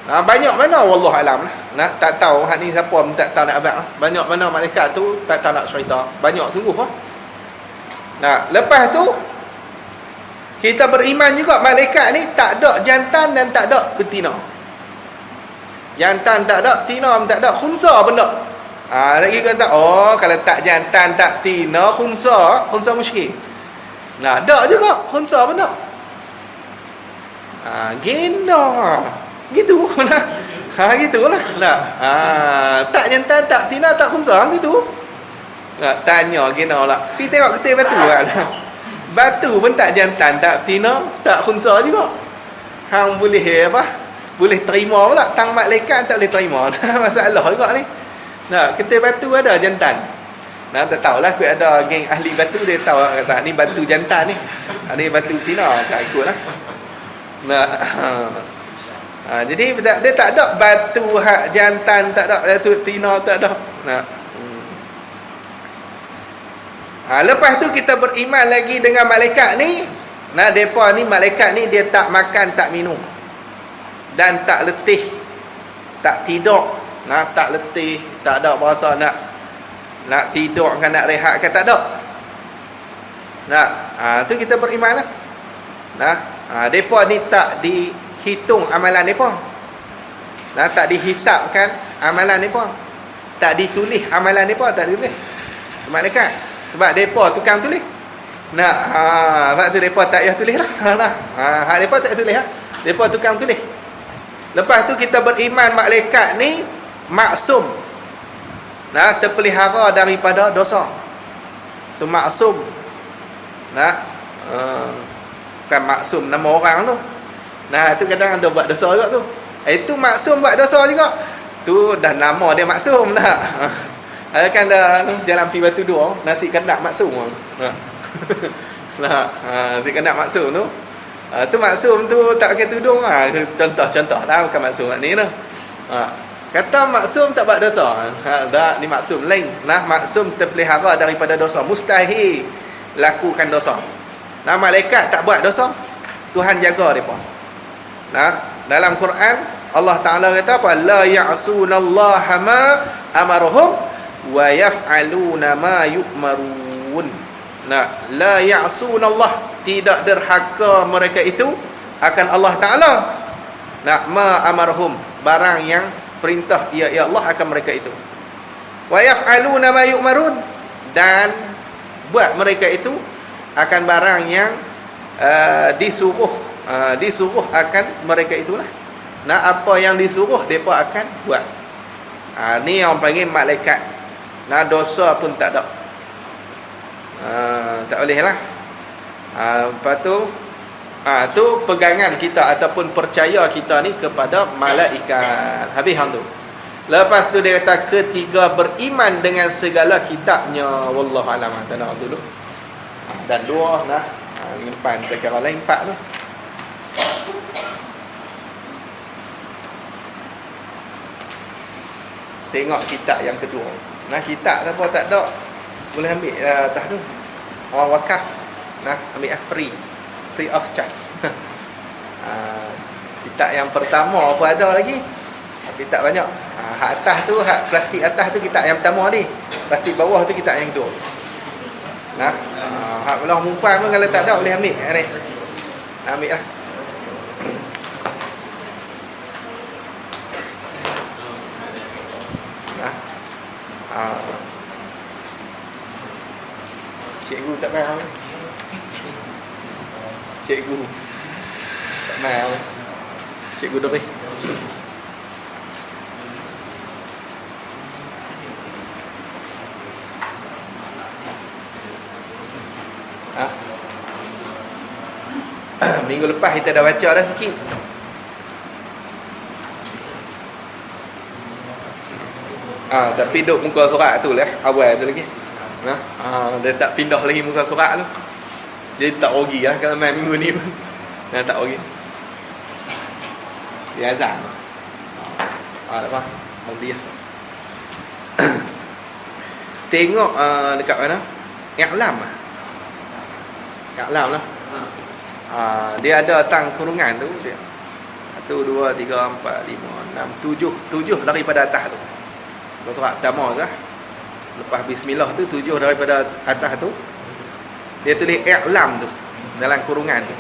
Nah, banyak mana wallah alam lah. Nah, tak tahu hak ni siapa pun tak tahu nak abang lah. Banyak mana malaikat tu tak tahu nak cerita. Banyak sungguh lah. Nah, lepas tu kita beriman juga malaikat ni tak ada jantan dan tak ada betina. Jantan tak ada, betina pun tak ada, khunsa pun tak. Lagi kata, kalau tak jantan tak betina, khunsa musyrik. Nah, ada juga khunsa pun tak. Gena. Gitu lah. Gitulah. Nah, tak jantan tak betina tak khunsa gitu. Nah, tanya gena lah. Pi tengok ketil batu lah. Batu pun tak jantan, tak betina, tak khunsa juga. Hang boleh apa? Boleh terima pula. Tang malaikat tak boleh terima. Masalah juga ni. Nah, ketil batu ada jantan. Nah, tak tahulah aku ada geng ahli batu dia tahu kata ni batu jantan ni. Ni batu betina, tak ikutlah. Nah, jadi dia tak ada batu hak jantan, tak ada batu betina, tak ada. Nah. Lepas tu kita beriman lagi dengan malaikat ni. Nah, depa ni malaikat ni dia tak makan, tak minum. Dan tak letih. Tak tidur. Nah, tak letih, tak ada berasa nak tidur kan nak rehat kan tak ada. Nah, tu kita beriman lah. Nah, depa ni tak dihitung amalan depa. Nah, tak dihisapkan amalan depa. Tak ditulis amalan depa, tak ditulis. Malaikat. Sebab depa tukang tulis. Nah, sebab tu depa tak payah tulis lah. Hak depa tak tulis lah. Depa tukang tulis. Lepas tu kita beriman malaikat ni maksum. Nah, terpelihara daripada dosa. Tu maksum. Nah, bukan maksum nama orang tu. Nah, tu kadang ada buat dosa juga tu. Itu maksum buat dosa juga. Tu dah nama dia maksum dah. Kan dah jalan pi batu dua, nasi kendak maksum. Nasi kendak maksum tu. Tu maksum tu tak pakai tudung lah. Contoh lah bukan maksum ni tu. Kata maksum tak buat dosa. Dah ni maksum lain. Nah, maksum terpelihara daripada dosa. Mustahil lakukan dosa. Nah, malaikat tak buat dosa. Tuhan jaga depa. Nah, dalam Quran Allah Taala kata apa? La ya'sunallaha ma amaruhum wa yaf'aluna ma yu'marun. Nah, la ya'sunallah, tidak derhaka mereka itu akan Allah Taala. Nah, ma amarhum, barang yang perintah ya Allah akan mereka itu. Wa yaf'aluna ma yu'marun, dan buat mereka itu akan barang yang disuruh akan mereka itulah. Nah, apa yang disuruh depa akan buat. Ni yang panggil malaikat. Nah, dosa pun tak ada. Tak boleh lah. Lepas tu tu pegangan kita ataupun percaya kita ni kepada malaikat. Habis hang tu. Lepas tu dia kata ketiga, beriman dengan segala kitabnya. Wallahu a'lam. Tanah dulu. Dan dua nah. Depan perkara lain 4 tu. Tengok kitab yang kedua. Nah, kitab siapa tak ada boleh ambil atas tu. Orang wakaf. Nah, ambil free of charge. Kitab yang pertama apa ada lagi? Tapi tak banyak. Hak atas tu, hak plastik atas tu kitab yang pertama ni. Plastik bawah tu kitab yang kedua. Nah, hak belah mumpan pun kalau tak ada boleh ambil ni. Ambil lah. Cikgu tak mau. Cikgu tak mau. Cikgu dah pergi. Minggu lepas kita dah baca dah sikit. Tapi duduk muka surat tu lah, awal tu lagi. Dia tak pindah lagi muka surat tu. Jadi tak rugi lah kalau main minggu ni pun. Tak rugi. Dia azan. Tak apa. Nanti lah. Tengok dekat mana? I'lam lah. I'lam lah. Dia ada tang kurungan tu dia. 1, 2, 3, 4, 5, 6, 7 daripada atas tu. Lepas tu pertama tu lah. Lepas bismillah tu 7 daripada atas tu. Dia tulis i'lam tu dalam kurungan tu.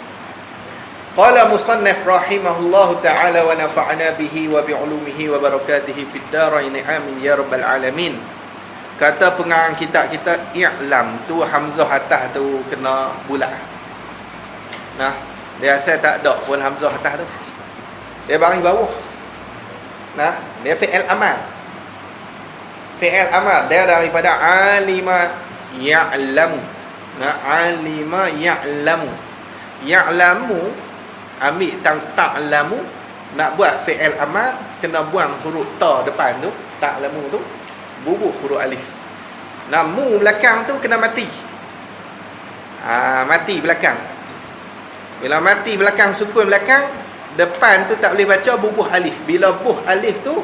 Qala musannif rahimahullahu ta'ala wa nafa'na bihi wa bi'ulumihi wa barakatihi fid darain amin ya rabbal alamin. Kata pengarang kitab kita, i'lam tu hamzah atas tu kena bulat. Nah, dia asal tak ada pun hamzah atas tu. Dia baris bawah. Nah, dia fi'il amal. Fi'il amal dia daripada alima ya'lamu. Nah, alima ya'lamu. Ya'lamu ambil ta'lamu, nak buat fi'il amal kena buang huruf ta depan tu, ta'lamu tu bubuh huruf alif. Nah, mu belakang tu kena mati. Mati belakang. Bila mati belakang, sukun belakang, depan tu tak boleh baca, bubuh alif. Bila bubuh alif tu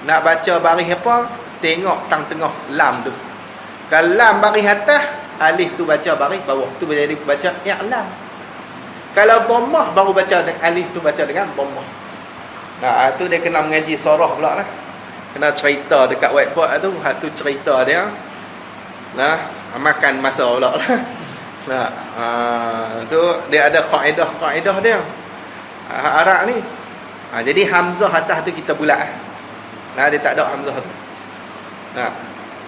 nak baca baris apa? Tengok tang tengah lam tu. Kalau lam baris atas, alif tu baca baris bawah. Tu jadi baca i'lam. Kalau dhammah baru baca dengan alif tu baca dengan dhammah. Nah, tu dia kena mengaji sorah pula lah. Kena cerita dekat whiteboard tu, hak tu cerita dia. Nah, makan masa pula lah. Nah, tu dia ada kaedah dia. Arab ni. Jadi hamzah atas tu kita bulat. Nah, dia tak ada hamzah tu. Nah,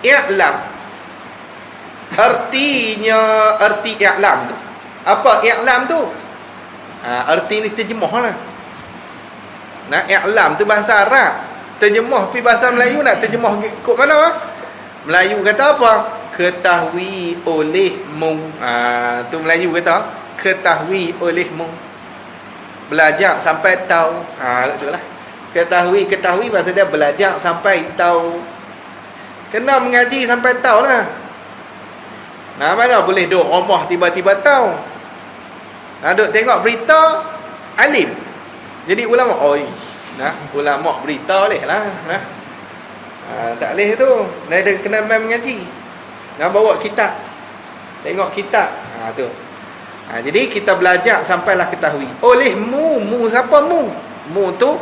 i'lam. Arti i'lam tu. Apa i'lam tu? Arti ni terjemah lah. Nah, i'lam tu bahasa Arab. Terjemah pergi bahasa Melayu nak terjemah ikut mana? Melayu kata apa? Ketahui olehmu. Tu Melayu kata ketahui olehmu. Belajar sampai tahu. Itulah. Ketahui bahasa dia belajar sampai tahu. Kena mengaji sampai tahu lah. Nah, mana boleh duk rumah tiba-tiba tahu. Duk tengok berita alim. Jadi ulama, ulama berita boleh lah. Tak boleh tu. Dia kena mengaji. Bawa kitab. Tengok kitab. Tu. Jadi kita belajar sampailah ketahui. Olehmu, mu siapa mu? Mu tu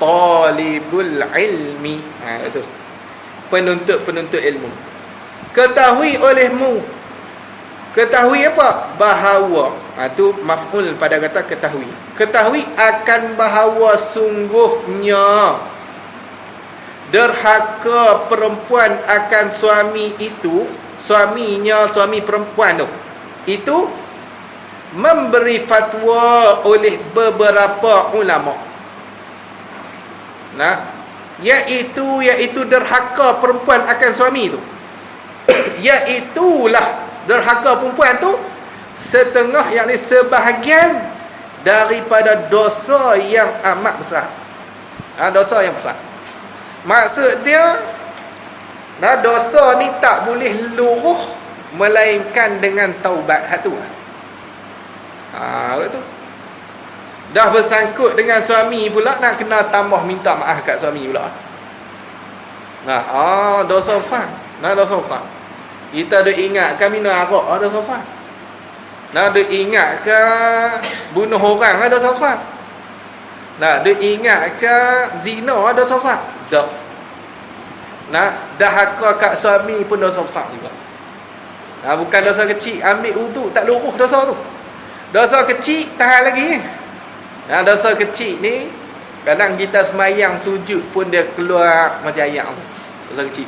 talibul ilmi. Itu. Penuntut ilmu. Ketahui olehmu. Ketahui apa? Bahawa. Tu maf'ul pada kata ketahui. Ketahui akan bahawa sungguhnya derhaka perempuan akan suami itu, suaminya, suami perempuan tu, itu memberi fatwa oleh beberapa ulama. Nah, iaitu derhaka perempuan akan suami tu. Iaitulah derhaka perempuan tu setengah, yakni sebahagian daripada dosa yang amat besar. Dosa yang besar. Maksud dia, dosa ni tak boleh luruh melainkan dengan taubat. Hatu. Betul. Dah bersangkut dengan suami pula, nak kena tambah minta maaf kat suami pula. Dosa besar. Dosa besar. Kita ada ingatkan minum arak, dosa besar. Ada ingatkan bunuh orang, dosa besar. Ada ingatkan zina, dosa besar. Dah. Dahaka kat suami pun dosa besar juga. Bukan dosa kecil. Ambil wudu tak luruh dosa tu. Dosa kecil tahan lagi. Dosa kecil ni kadang kita semayang sujud pun dia keluar macam ayam. Dosa kecil.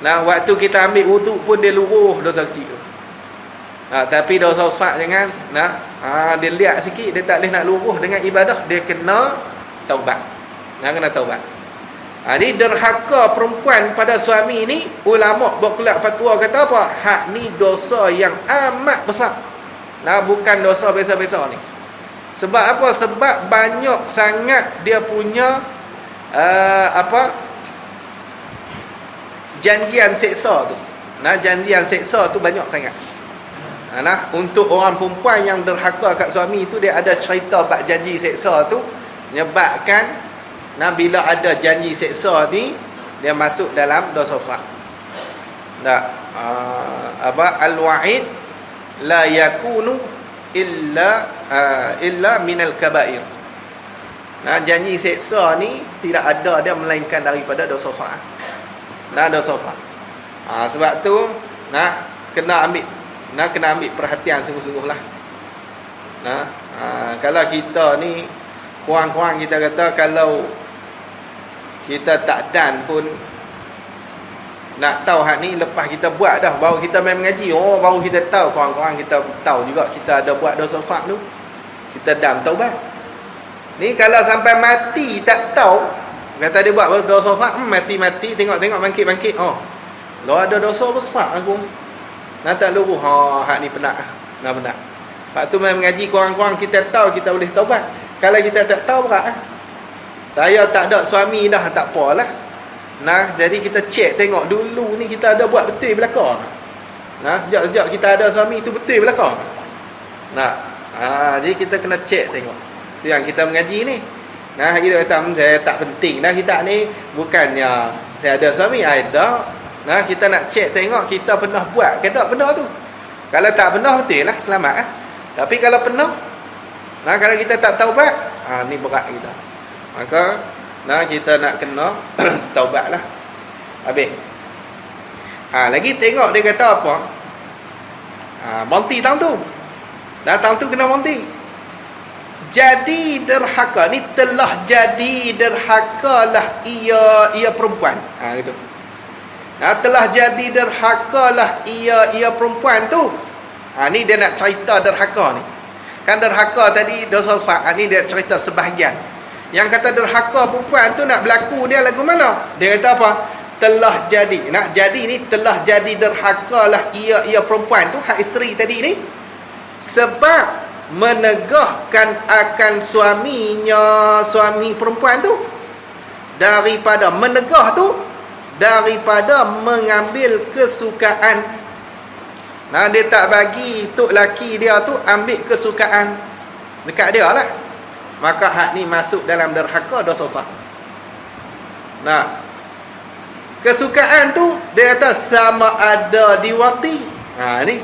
Waktu kita ambil wudu pun dia luruh dosa kecil tu. Tapi dosa besar jangan. Dia lihat sikit, dia tak boleh nak luruh dengan ibadah, dia kena taubat. Kena taubat. Ni derhaka perempuan pada suami ni, ulama buat keluar fatwa kata apa? Hak ni dosa yang amat besar. Bukan dosa biasa-biasa ni. Sebab apa? Sebab banyak sangat dia punya janjian seksa tu. Janjian seksa tu banyak sangat. Nah, untuk orang perempuan yang derhaka kat suami tu, dia ada cerita bab janji seksa tu, menyebabkan bila ada janji seksa ni, dia masuk dalam dosa fak. Al-wa'id la yakunu illa minal kaba'ir. Janji seksa ni tidak ada dia melainkan daripada dosa fak. Dosa fak. Sebab tu kena ambil perhatian sungguh-sungguh lah. Kalau kita ni kurang-kurang, kita kata kalau kita tak dan pun nak tahu hak ni, lepas kita buat dah baru kita main mengaji, baru kita tahu, kurang-kurang kita tahu juga kita ada buat dosa fak tu, kita dam taubat. Ni kalau sampai mati tak tahu, kata dia buat dosa fak, mati-mati tengok-tengok bangkit-bangkit, lo ada dosa besar aku. Tak luruh, hak ni penat. Penat. Lepas tu main mengaji, kurang-kurang kita tahu, kita boleh taubat. Kalau kita tak tahu, berat. Saya tak ada suami dah, tak apalah. Jadi kita cek tengok dulu ni kita ada buat betul belakang. Sejak kita ada suami tu betul belakang. Jadi kita kena cek tengok. Tu yang kita mengaji ni. Kita kata saya tak penting dah kita ni, bukannya saya ada suami, ada. Kita nak cek tengok kita pernah buat ke tak benda tu. Kalau tak pernah, betul lah, selamat . Tapi kalau pernah, kalau kita tak taubat, ni berat kita. Maka kita nak kena taubat lah. Habis. Lagi tengok dia kata apa? Bonti tang tu. Tang tu kena bonti. Jadi derhaka ni telah jadi derhakalah ia perempuan. Gitu. Telah jadi derhakalah ia perempuan tu. Ni dia nak cerita derhaka ni. Kan derhaka tadi dosa fak, ni dia cerita sebahagian. Yang kata derhaka perempuan tu nak berlaku dia lagu mana? Dia kata apa? Telah jadi. Nak jadi ni telah jadi derhakalah ia perempuan tu, hak isteri tadi ni, sebab menegahkan akan suami perempuan tu, daripada menegah tu, daripada mengambil kesukaan. Dia tak bagi tok laki dia tu ambil kesukaan dekat dia lah. Maka hak ni masuk dalam derhaka dosa fak. Kesukaan tu dia kata sama ada diwati. Ni.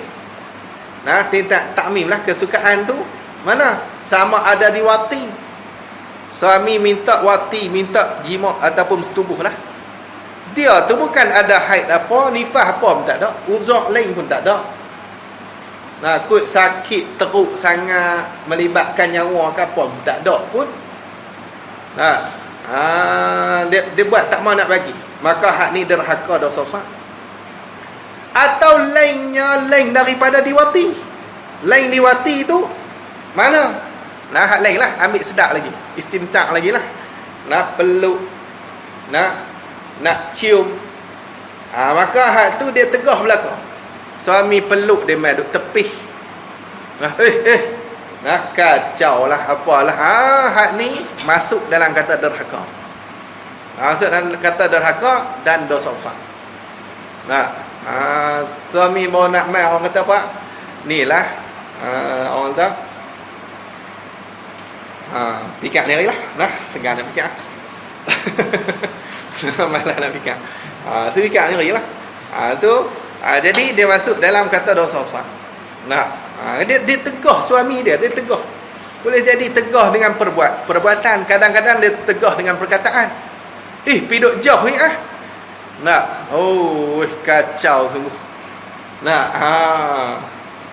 Tidak takmim lah kesukaan tu. Mana? Sama ada diwati. Suami minta wati, minta jima ataupun setubuh lah. Dia tu bukan ada haid apa, nifas apa pun tak ada, uzur lain pun tak ada. Kut sakit teruk sangat melibatkan nyawa ke apa pun tak ada pun. Dia buat tak mau nak bagi. Maka hak ni derhaka dosa fak. Atau lain daripada diwati. Lain diwati tu mana? Hak lain lah, ambil sedap lagi, istimtak lagi lah. Peluk, nak cium. Maka hak tu dia tegah belakang. Suami peluk dia mai duk tepih. Kacau lah, apalah. Hak ni masuk dalam kata derhaka. Masuk dalam kata derhaka dan dosa fak. Suami mau nak mai, orang kata apa? Ni lah, orang kata pikat ni lah. Tengah nak pikat. Malah nak pikat. Tu pikat ni lah. Jadi dia masuk dalam kata dosa fak. Dia tegah suami dia tegah. Boleh jadi tegah dengan perbuatan, kadang-kadang dia tegah dengan perkataan. Piduk jauh ni kacau sungguh.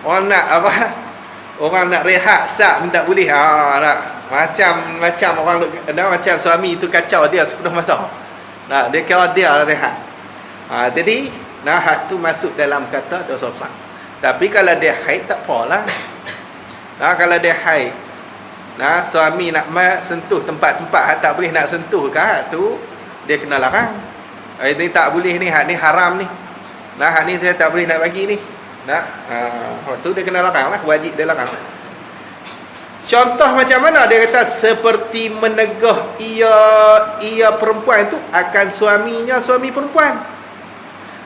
Orang nak apa? Orang nak rehat sat pun tak boleh. Macam orang macam suami tu kacau dia sepenuh masa. Dia kira dia rehat. Jadi hak tu masuk dalam kata dosa fak. Tapi kalau dia haid tak apalah. Kalau dia haid, suami nak sentuh tempat-tempat hak tak boleh nak sentuh ke, hak tu dia kena larang. Ini tak boleh ni, hak ni haram ni. Hak ni saya tak boleh nak bagi ni. Tu dia kena larang lah, wajib dia larang. Contoh macam mana? Dia kata seperti menegah ia perempuan tu akan suaminya, suami perempuan.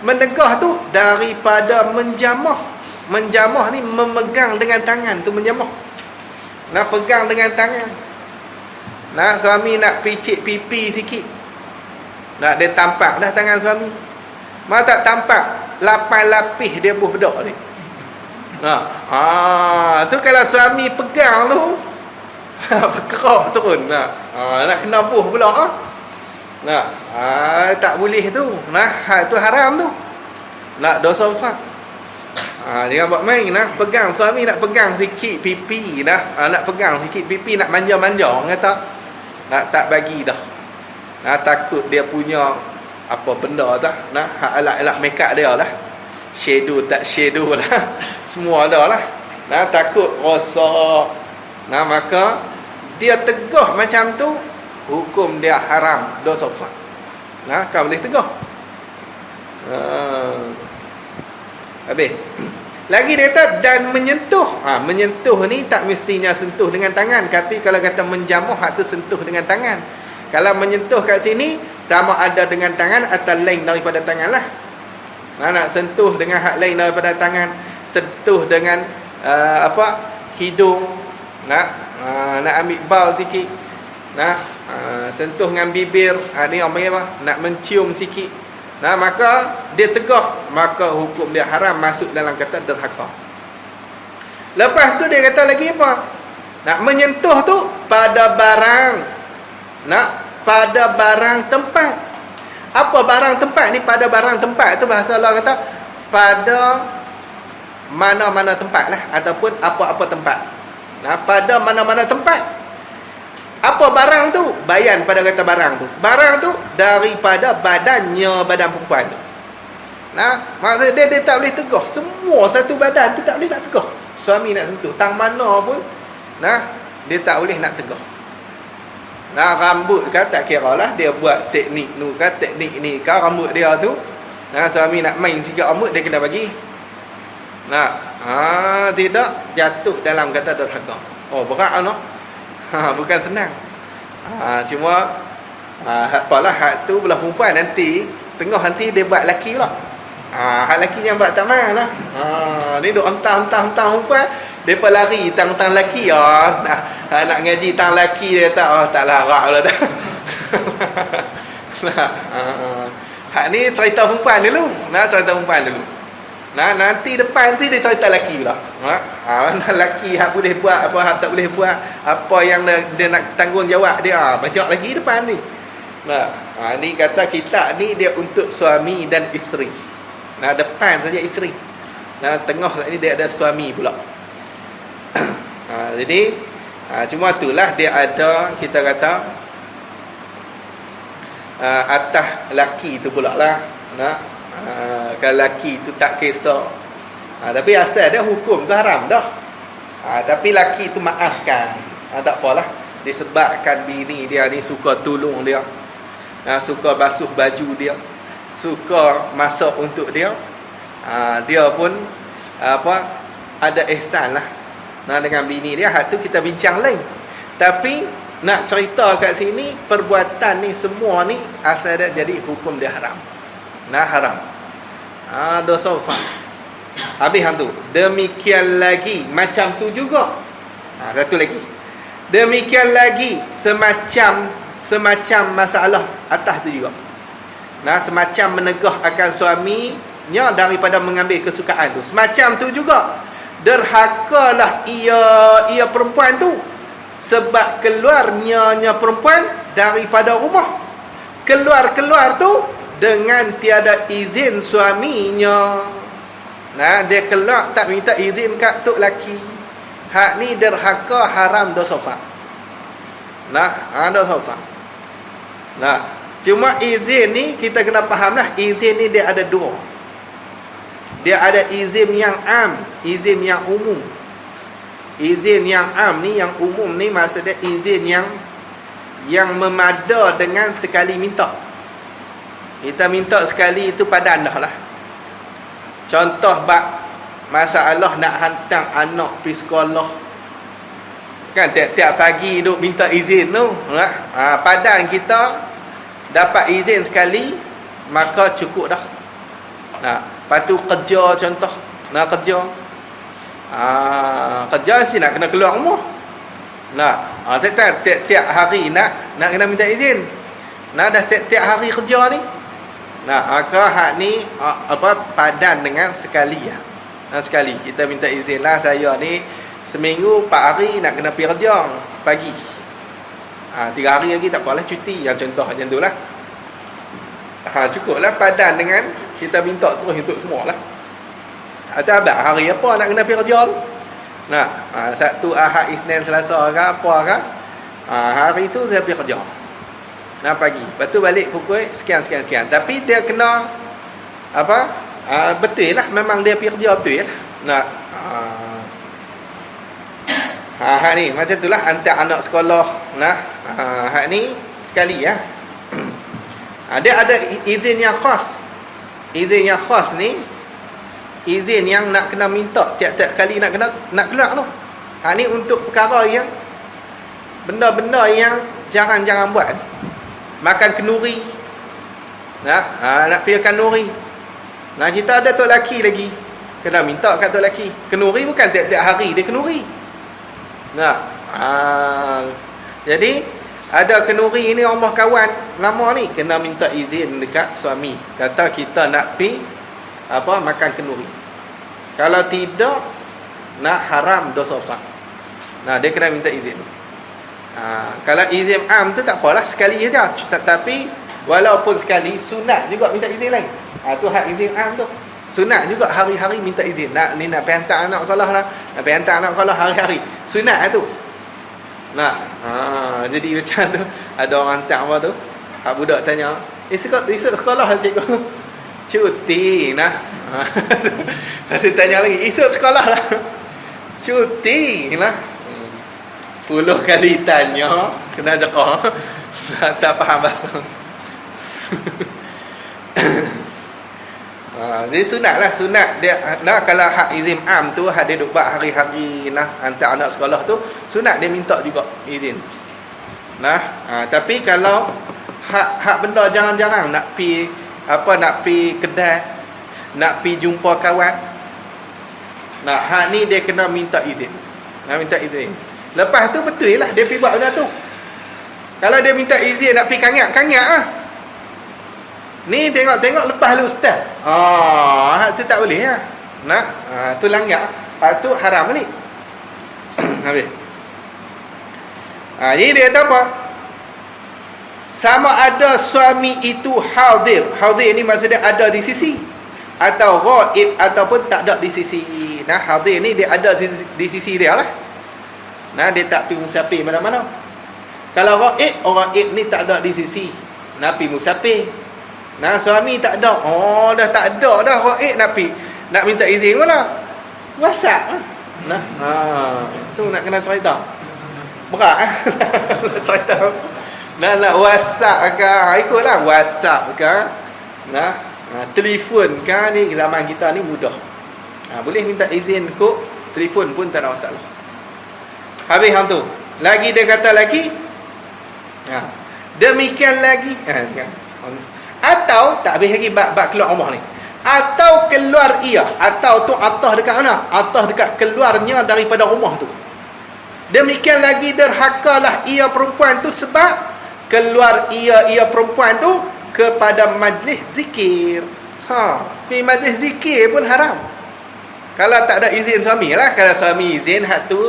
Menegah tu daripada menjamah. Menjamah ni memegang dengan tangan tu menjamah. Nak pegang dengan tangan. Nak suami nak picit pipi sikit. Nak dia tampak dah tangan suami. Mana tak tampak 8 lapis dia buh bedak ni. Tu kalau suami pegang tu berkerah turun. Nak kena buh pula. Tak boleh tu. Tu haram tu. Nak dosa besar. Jangan buat main. Nak pegang suami, nak pegang sikit pipi dah. Nak pegang sikit pipi, nak manja-manja orang kata. Nak tak bagi dah. Takut dia punya apa benda dah. Alat-alat make up dia lah. Shadow tak shadow lah. Semua ada lah. Takut rosak. Maka dia tegah macam tu, hukum dia haram, dosa besar. Kau boleh tegah. Habis. Lagi dia kata dan menyentuh. Menyentuh ni tak mestinya sentuh dengan tangan, tapi kalau kata menjamuh tu sentuh dengan tangan. Kalau menyentuh kat sini sama ada dengan tangan atau lain daripada tangan lah. Nak sentuh dengan hak lain daripada tangan, sentuh dengan hidung, nak ambil bau sikit, sentuh dengan bibir, ni orang panggil apa? Nak mencium sikit. Maka dia tegah, maka hukum dia haram, masuk dalam kata derhaka. Lepas tu dia kata lagi apa? Nak menyentuh tu pada barang, pada barang tempat. Apa barang tempat ni? Pada barang tempat tu bahasa Allah kata pada mana-mana tempat lah, ataupun apa-apa tempat. Pada mana-mana tempat. Apa barang tu? Bayan pada kata barang tu. Barang tu daripada badannya badan perempuan tu. Maksud dia tak boleh tegah. Semua satu badan tu tak boleh nak tegah. Suami nak sentuh, tang mana pun dia tak boleh nak tegah. Rambut kan tak kira lah, dia buat teknik nu kan, teknik ni kan rambut dia tu. Suami nak main sikit rambut, dia kena bagi. Tidak jatuh dalam kata derhaka. Berat no. Bukan senang. Cuma apalah hak tu belah perempuan nanti tengah nanti dia buat laki pula. Hak laki yang buat tak main lah. Ni duk entah perempuan, depa lari tang laki. Nak ngaji tang laki dia tak larak lah dah. Hak ni cerita perempuan dulu. Cerita perempuan dulu. Nanti depan nanti dia cerita lelaki pula. Mana lelaki hak boleh buat, apa hak tak boleh buat, apa yang dia nak tanggungjawab dia. Banyak lagi depan ni. Ni kata kita ni dia untuk suami dan isteri. Depan saja isteri. Tengah ni dia ada suami pula. Jadi cuma itulah dia ada, kita kata atas lelaki tu pula lah. Kalau lelaki tu tak kisah, tapi asal dia hukum tu haram dah. Tapi lelaki tu maafkan, tak apalah, disebabkan bini dia ni suka tolong dia, suka basuh baju dia, suka masak untuk dia, dia pun ada ihsan lah dengan bini dia. Hak tu kita bincang lain. Tapi nak cerita kat sini, perbuatan ni semua ni asal dia jadi hukum dia haram. Haram. Dosa besar. Habis hang tu. Demikian lagi macam tu juga. Satu lagi. Demikian lagi semacam masalah atas tu juga. Semacam menegah akan suaminya daripada mengambil kesukaan tu. Semacam tu juga. Derhakalah ia perempuan tu sebab keluarnya perempuan daripada rumah. Keluar tu dengan tiada izin suaminya. Dia keluar tak minta izin kat tok laki. Hak ni derhaka, haram, dosa besar. Dosa besar. Cuma izin ni kita kena faham lah. Izin ni dia ada dua. Dia ada izin yang am, izin yang umum. Izin yang am ni, yang umum ni maksudnya izin yang memada dengan sekali minta. Kita minta sekali itu padan dah lah. Contoh masalah nak hantar anak pergi sekolah. Kan tiap-tiap pagi duk minta izin tu. Padan kita dapat izin sekali, maka cukup dah. Lepas tu kerja contoh. Nak kerja. Kerja si nak kena keluar rumah. Nak tiap hari nak kena minta izin. Dah tiap hari kerja ni. Maka hak ni padan dengan sekali ya. Sekali kita minta izin lah, saya ni seminggu 4 hari nak kena pergi kerja pagi. 3 hari lagi tak apalah cuti, yang contoh macam tu lah. Cukup lah padan dengan kita minta terus untuk semua lah. Atau abang hari apa nak kena pergi kerja tu. Sabtu, Ahad, Isnin, Selasa ke apa ke, hari tu saya pergi kerja pagi. Lepas tu balik pukul sekian. Tapi dia kena betul lah, memang dia pergi kerja betul lah. Hak ni macam tu lah, hantar anak sekolah. Hak ni sekali ya. Dia ada izin yang khas. Izin yang khas ni izin yang nak kena minta tiap-tiap kali nak keluar tu. Hak ni untuk perkara yang benda-benda yang jarang-jarang buat. Makan kenduri. Nak pergi kenduri. Kita ada tok laki lagi. Kena minta kat tok laki. Kenduri bukan tiap-tiap hari dia kenduri. Jadi ada kenduri ini rumah kawan lama ni, kena minta izin dekat suami. Kata kita nak pergi makan kenduri. Kalau tidak nak haram, dosa besar. Dia kena minta izin. Kalau izin am tu tak apalah, sekali saja. Tapi walaupun sekali, sunat juga minta izin lain. Tu hak izin am tu. Sunat juga hari-hari minta izin. Nak pergi hantar anak sekolah lah. Nak pergi hantar anak sekolah hari-hari. Sunat tu. Jadi macam tu, ada orang hantar apa tu, hak budak tanya, esok sekolah cikgu. Cuti Masih tanya lagi, esok sekolah lah. Cuti lah. 10 kali tanya, kena jekah. Tak faham bahasa. Jadi sunat lah, sunat dia. Kalau hak izin am tu, hak dia duk buat hari-hari hantar anak sekolah tu, sunat dia minta juga izin. Tapi kalau hak benda jarang-jarang nak pi kedai, nak pi jumpa kawan, hak ni dia kena minta izin. Minta izin. Lepas tu betul lah dia pergi buat benda tu. Kalau dia minta izin nak pergi kangat lah. Ni tengok lepas lu ustaz. Tu tak boleh lah. Tu langgar. Tu haram balik. Habis. Jadi dia kata apa? Sama ada suami itu hadir. Hadir ni maksudnya ada di sisi, atau ghaib ataupun tak ada di sisi. Hadir ni dia ada di sisi dia lah. Dia tak pergi musafir mana-mana. Kalau ghaib, orang ghaib ni tak ada di sisi, nak pergi musafir. Suami tak ada. Dah tak ada dah ghaib, nak minta izin pula. WhatsApp. Tu nak kena cerita. Berat cerita. Nak WhatsApp ke, ikutlah WhatsApp ke, telefon ke, ni zaman kita ni mudah. Boleh minta izin kok, telefon pun tak ada masalah. Habis hang tu. Lagi dia kata lagi, demikian lagi, atau tak habis lagi bab keluar rumah ni. Atau keluar ia, atau tu atas dekat mana? Atas dekat keluarnya daripada rumah tu. Demikian lagi derhakalah ia perempuan tu sebab keluar ia perempuan tu kepada majlis zikir. Pergi majlis zikir pun haram. Kalau tak ada izin suami lah. Kalau suami izin, hak tu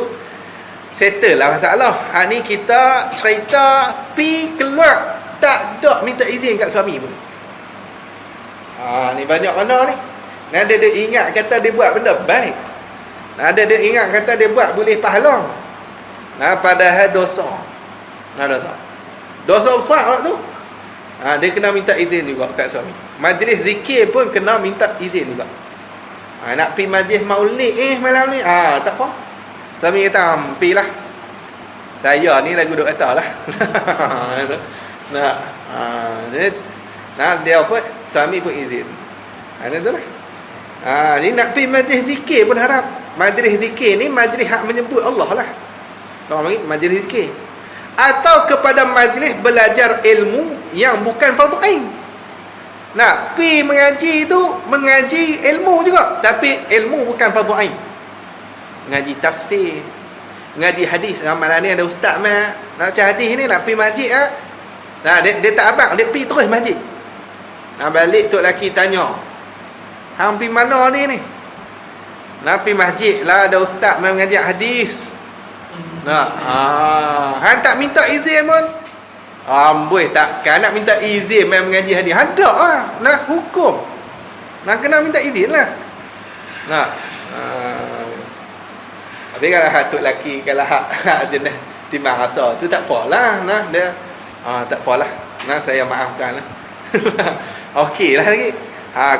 settle lah masalah. Ni kita cerita pi keluar, tak ada minta izin kat suami pun. Ni banyak mana ni. Ada dia ingat kata dia buat benda baik. Ada dia ingat kata dia buat boleh pahala. Padahal dosa. Dosa besar tu. Dia kena minta izin juga kat suami. Majlis zikir pun kena minta izin juga. Nak pergi majlis maulid malam ni, tak apa. Suami kata, pergilah. Saya ni lagu duk kata lah. Dia apa, suami pun izin. Itu lah. Jadi nak pergi majlis zikir pun haram. Majlis zikir ni majlis hak menyebut Allah lah. Majlis zikir. Atau kepada majlis belajar ilmu yang bukan fardu ain. Pergi mengaji tu, mengaji ilmu juga, tapi ilmu bukan fardu ain. ngaji tafsir, ngaji hadis. Malam ni ada ustaz nak baca hadis ni nak pergi masjid ah. Nah, dia tak abang, dia pergi terus masjid. Nah, balik tok laki tanya, hang pergi mana ni? Nah, pergi masjid lah, ada ustaz mai mengajar hadis. Nah, hang tak minta izin pun. Amboi, takkan nak minta izin mai mengaji hadis. Ada lah, nak hukum. Nak kena minta izin lah. Nah, tapi kalau tok laki, kalau hak jenis timbang rasa tu tak apalah. Nah, dia tak apalah. Nah, saya maafkan lah. Okey lah lagi.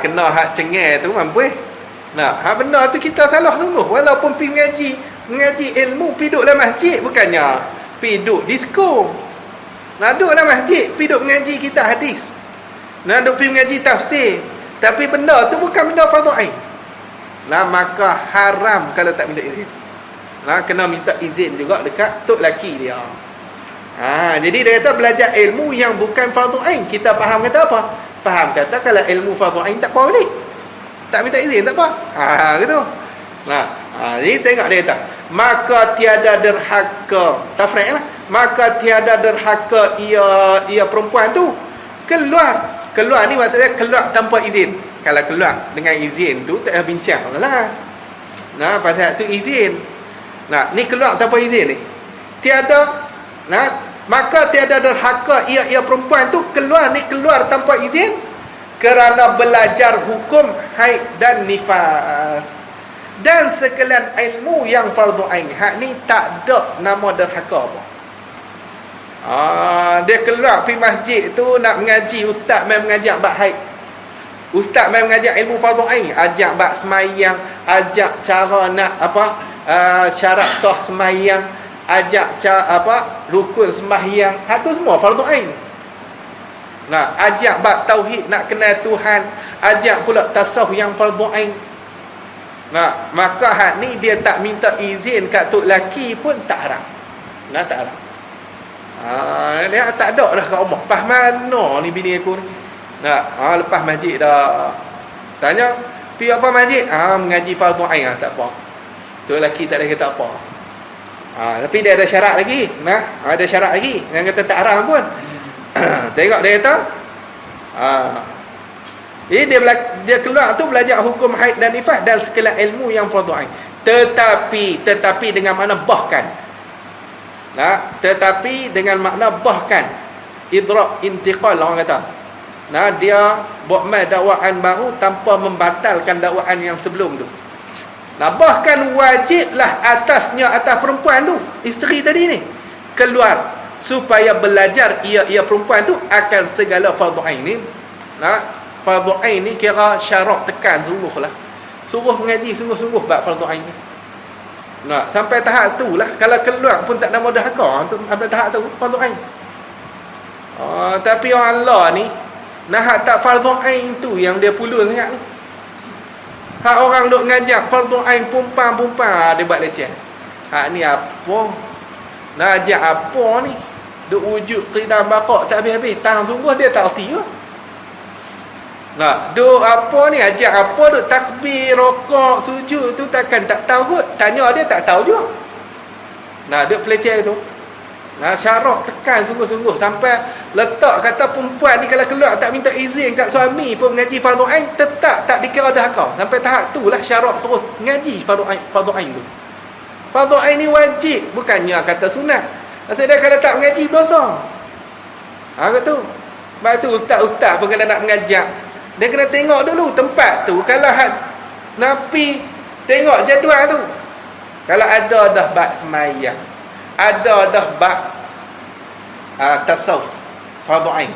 Kena hak cengeng tu mampu. Nah, hak benda tu kita salah sungguh. Walaupun pergi mengaji ilmu, pergi duduk dalam masjid, bukannya pergi duduk disko. Nah, duduk dalam masjid, pergi duduk mengaji kitab hadis. Nah, duduk pergi mengaji tafsir. Tapi benda tu bukan benda fardu ain. Nah, maka haram kalau tak minta izin. Nah, kena minta izin juga dekat tok laki dia. Jadi dia kata belajar ilmu yang bukan fardu ain. Kita faham kata apa? Faham kata kalau ilmu fardu ain tak apa boleh. Tak minta izin tak apa. Gitu. Nah, jadi tengok dia kata, maka tiada derhaka. Tafriq lah. Maka tiada derhaka ia perempuan tu keluar. Keluar ni maksudnya keluar tanpa izin. Kalau keluar dengan izin tu tak payah bincang lah. Nah, pasal tu izin. Nah, ni keluar tanpa izin ni. Tiada. Nah, maka tiada derhaka ia perempuan tu keluar tanpa izin kerana belajar hukum haid dan nifas dan sekalian ilmu yang fardu ain. Hak ni tak ada nama derhaka apa. Dia keluar pergi masjid tu nak mengaji, ustaz mai mengajar bab haid, ustaz mai mengajar ilmu fardu ain, ajak bab semayang, ajak cara nak syarat sah semayang, ajak rukun sembahyang. Hak tu semua fardu ain. Nah, ajak bab tauhid, nak kenal Tuhan, ajak pula tasawuf yang fardu ain. Nah, maka hak ni dia tak minta izin kat tok laki pun tak haram. Nah, tak haram. Dia tak ada dah kat rumah. Pas mana ni bini aku ni? Nah, lepas masjid dah. Tanya, pergi apa masjid? Mengaji fardu ain. Tak apa. Tok laki tak ada kata apa. Tapi dia ada syarat lagi. Nah, ada syarat lagi. Yang kata tak haram pun. Tengok dia kata, dia keluar tu belajar hukum haid dan nifas dan sekalian ilmu yang fardu ain. Tetapi dengan makna bahkan. Nah, tetapi dengan makna bahkan. Idrak intiqal orang kata. Nah, dia buat dakwaan baru tanpa membatalkan dakwaan yang sebelum tu. Nah, bahkan wajiblah atas perempuan tu, isteri tadi ni, keluar supaya belajar ia perempuan tu akan segala fardu ain ni. Nah, fardu ain ni kira syarat tekan sungguhlah. Suruh mengaji sungguh-sungguh bab fardu ain ni. Nah, sampai tahap tu lah. Kalau keluar pun tak nama derhaka tu, sampai tahap tu fardu ain. Tapi orang Allah ni nah tak fardu ain tu yang dia pulun sangat tu. Hak orang duk ngajak fardu ain pumpang-pumpang dia buat leceh. Hak ni apa? Nak ajak apa ni? Duk wujud qidam baqak tak habis-habis. Tang sungguh dia tak erti ke? Nah, duk apa ni? Ajak apa? Duk takbir, rokok, sujud tu takkan tak tahu kot. Tanya dia tak tahu juga. Nah, duk peleceh tu. Nah, syarat tekan sungguh-sungguh sampai letak kata perempuan ni kalau keluar tak minta izin kat suami pun mengaji fardu ain tetap tak dikira derhaka. Sampai tahap tu lah syarat suruh mengaji fardu ain tu. Fardu ain ni wajib, bukannya kata sunat. Maksudnya kalau tak mengaji dosa. Gitu. Sebab tu ustaz-ustaz pun kena nak mengajak, dia kena tengok dulu tempat tu. Kalau napi tengok jadual tu. Kalau ada dah bab semayang, ada dah bab tasawuf fardu ain.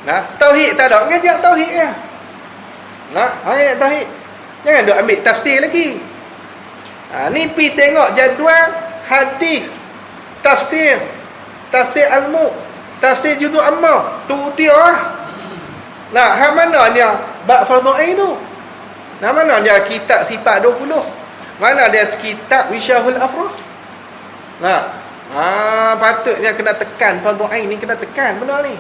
Nah, tauhid tak ada, ngajak tauhid ya. Nah, ayat tauhid. Jangan duk ambil tafsir lagi. Ni pi tengok jadual hadis, tafsir al-mu, tafsir juzuk amma. Tu dia lah. Nah, mananya bab fardu ain tu? Nah, mana dia kitab sifat 20? Mana dia kitab Wisyahul Afrah? Nah, patutnya kena tekan fardu ain ni, kena tekan benda ni.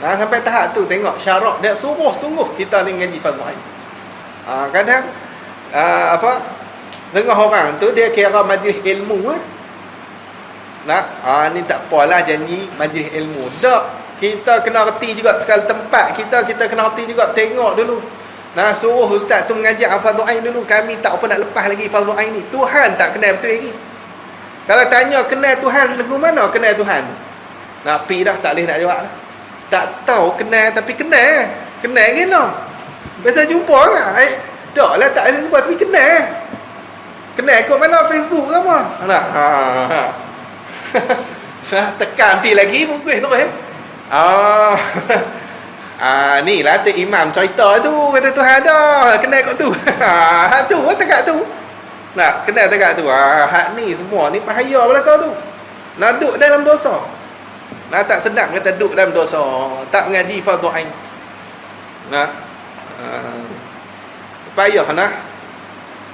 Nah, sampai tahap tu tengok syarat dia sungguh-sungguh kita ni ngaji fardu ain. Kadang Setengah orang tu dia kira majlis ilmu lah. Nah, ni tak apalah janji majlis ilmu. Tak. Kita kena reti juga kalau tempat kita kena reti juga, tengok dulu. Nah, suruh ustaz tu mengajar fardhu ain dulu. Kami tak apa nak lepas lagi fardhu ain ni. Tuhan tak kenal betul lagi. Kalau tanya kenal Tuhan lagu mana kenal Tuhan? Nak pi dah tak boleh nak jawab dah. Tak tahu kenal tapi kenal. Kenal kena. Biasa jumpa lah. Tak lah tak ada jumpa tapi kenal. Kenal kat mana Facebook ke apa? Nak. Tekan pi lagi bungkus terus ni lah tu imam cerita tu kata Tuhan dah kenal kat tu. Tu dekat tu. Nak kenal dekat tu. Hak ni semua ni bahaya belaka tu. Nak duduk dalam dosa. Nak tak sedang kata duduk dalam dosa, tak mengaji fardhu ain. Nah. Payah nah.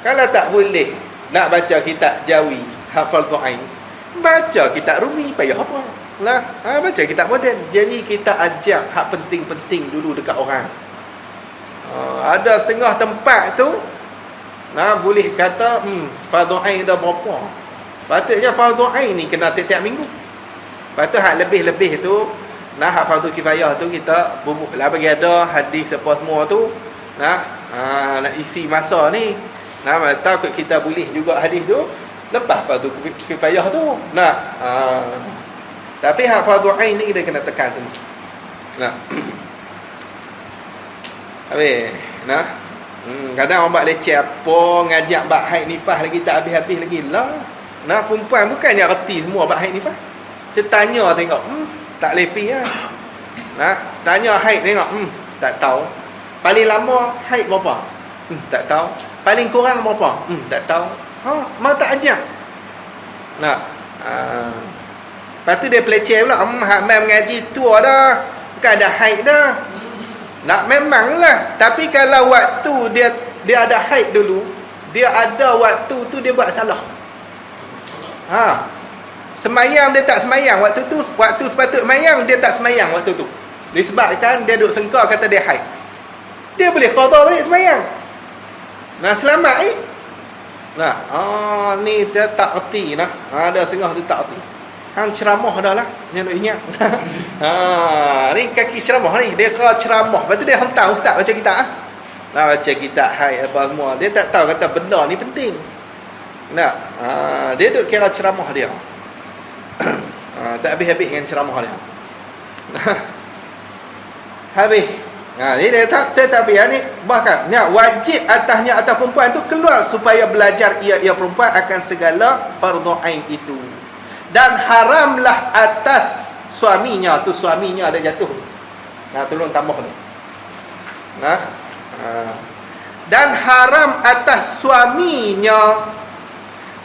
Kalau tak boleh nak baca kitab Jawi hak fardhu ain, baca kitab Rumi, payah apa? Lah, baca kitab moden. Jadi kita ajak hak penting-penting dulu dekat orang. Ada setengah tempat tu boleh kata fardhu ain dah berapa. Patutnya fardhu ain ni kena tiap-tiap minggu. Patut hak lebih-lebih tu hak fardhu kifayah tu kita bubuhlah bagi ada hadis apa semua tu nak isi masa ni. Takut kita boleh juga hadis tu lepas fardhu kifayah tu. Tapi hak fardhu ain ni kita kena tekan semua. Habis kadang orang buat leceh apa ngajak bab haid nifas lagi tak habis-habis lagi lah. Perempuan bukannya reti semua bab haid nifas. Saya tanya tengok tak lepi lah. Tanya haid tengok tak tahu. Paling lama haid berapa? Tak tahu. Paling kurang berapa? Tak tahu. Mak tak ajak. Lepas tu dia peleceh pula. Hak mai mengaji tua dah, bukan ada haid dah. Memanglah. Tapi kalau waktu dia ada haid dulu, dia ada waktu tu dia buat salah. Semayang dia tak semayang waktu tu, waktu sepatut semayang dia tak semayang waktu tu. Disebabkan dia duk sengkar kata dia haid. Dia boleh qada balik semayang. Selamat ni dia tak erti ada setengah tu tak erti. Hang ceramah dah lah. Yang nak ingat. Ni kaki ceramah ni. Dia kata ceramah. Lepas tu dia hantar ustaz baca kitab. Baca kitab haid apa semua. Dia tak tahu kata benda ni penting. Dia duk kira ceramah dia. Tak habis-habis dengan ceramah dia. Habis. Jadi dia tetapi ni bahkan wajib atasnya atas perempuan tu keluar supaya belajar ia perempuan akan segala fardhu ain itu. Dan haramlah atas suaminya tu, suaminya ada jatuh. Tolong tambah ni. Dan haram atas suaminya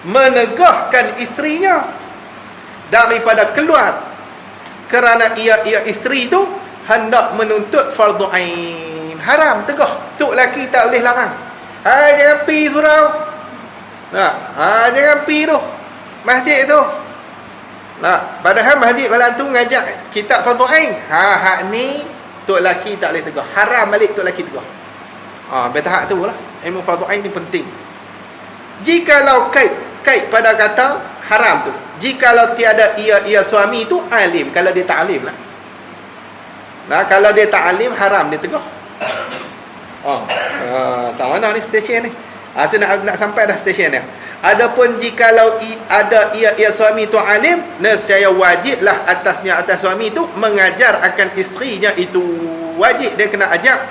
menegahkan isterinya daripada keluar kerana ia isteri tu hendak menuntut fardhu ain. Haram, tegah. Tok laki tak boleh larang. Jangan pi surau. Jangan pi tu masjid tu. Padahal masjid malam tu ngajak kitab fardhu ain. Hak ni tok laki tak boleh tegah. Haram balik tok laki tegah. Betahak tu lah. Ilmu fardhu ain ni penting. Jikalau kait pada kata haram tu. Jikalau tiada ia suami tu alim, kalau dia tak alim lah. Kalau dia tak alim haram dia tegah. Tak mana ni stesen ni. Tu nak sampai dah stesen dia. Adapun jikalau ada ia suami tu alim, nescaya wajiblah atasnya atas suami tu mengajar akan isterinya itu. Wajib dia kena ajak.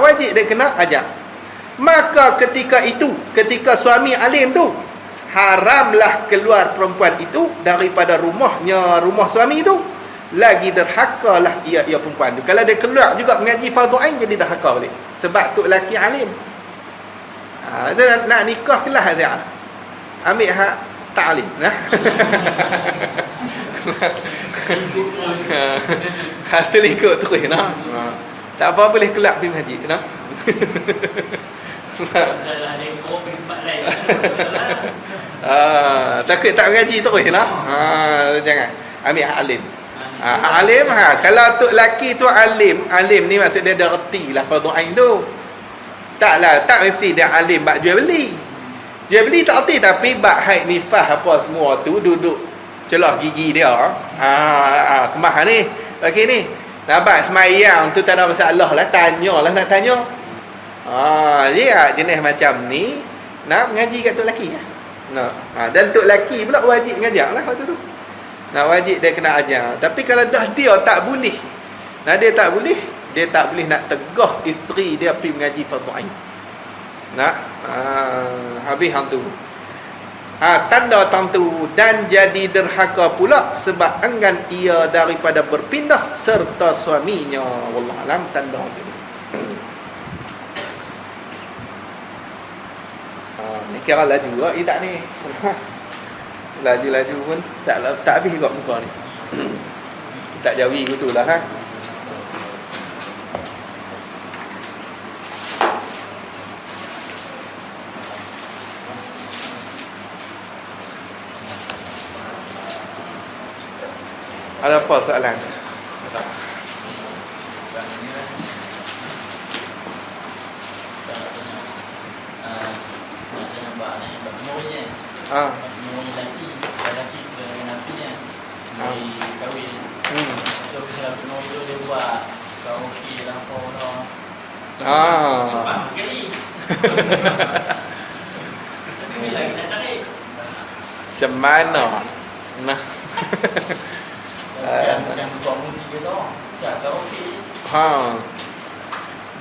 Wajib dia kena ajak. Maka ketika itu, ketika suami alim tu, haramlah keluar perempuan itu daripada rumah suami itu. Lagi derhakalah ia perempuan tu. Kalau dia keluar juga mengaji fardhu ain, jadi derhaka balik. Sebab tu lelaki alim. Dia nak nikah kelas dia. Ambil hak tak alim. Hati ikut terus tak apa boleh keluar pergi masjid takut tak mengaji terus jangan ambil hak alim. Alim kalau tok laki tu alim ni maksud dia dah reti lah fardhu ain tu. Tak mesti dia alim bab jual beli. Dia beli tak erti, tapi bab haid nifas apa semua tu duduk celah gigi dia. Kemah ni. Okey ni. Nampak semayang tu tak ada masalah lah, tanyalah nak tanya. Dia jenis macam ni nak mengaji kat tok lelaki lah. Dan tok lelaki pula wajib mengajar lah waktu tu. Wajib dia kena ajar. Tapi kalau dah dia tak boleh. Dia tak boleh nak tegah isteri dia pergi mengaji fardu ain. Habis hang tu. Tanda tentu dan jadi derhaka pula sebab enggan ia daripada berpindah serta suaminya. Wallahu alam, tanda tu. Ni kira laju juga tak ni. Laju-laju pun tak habis juga muka ni. Tak jawi gitu lah Ada apa soalan? Lelaki dengan nafinya kahwin. So kalau penuh tu dia buat karaoke lah apa kali. Lagi tak tarik. Macam mana? Bukan buat musik ke tu. Siap karaoke.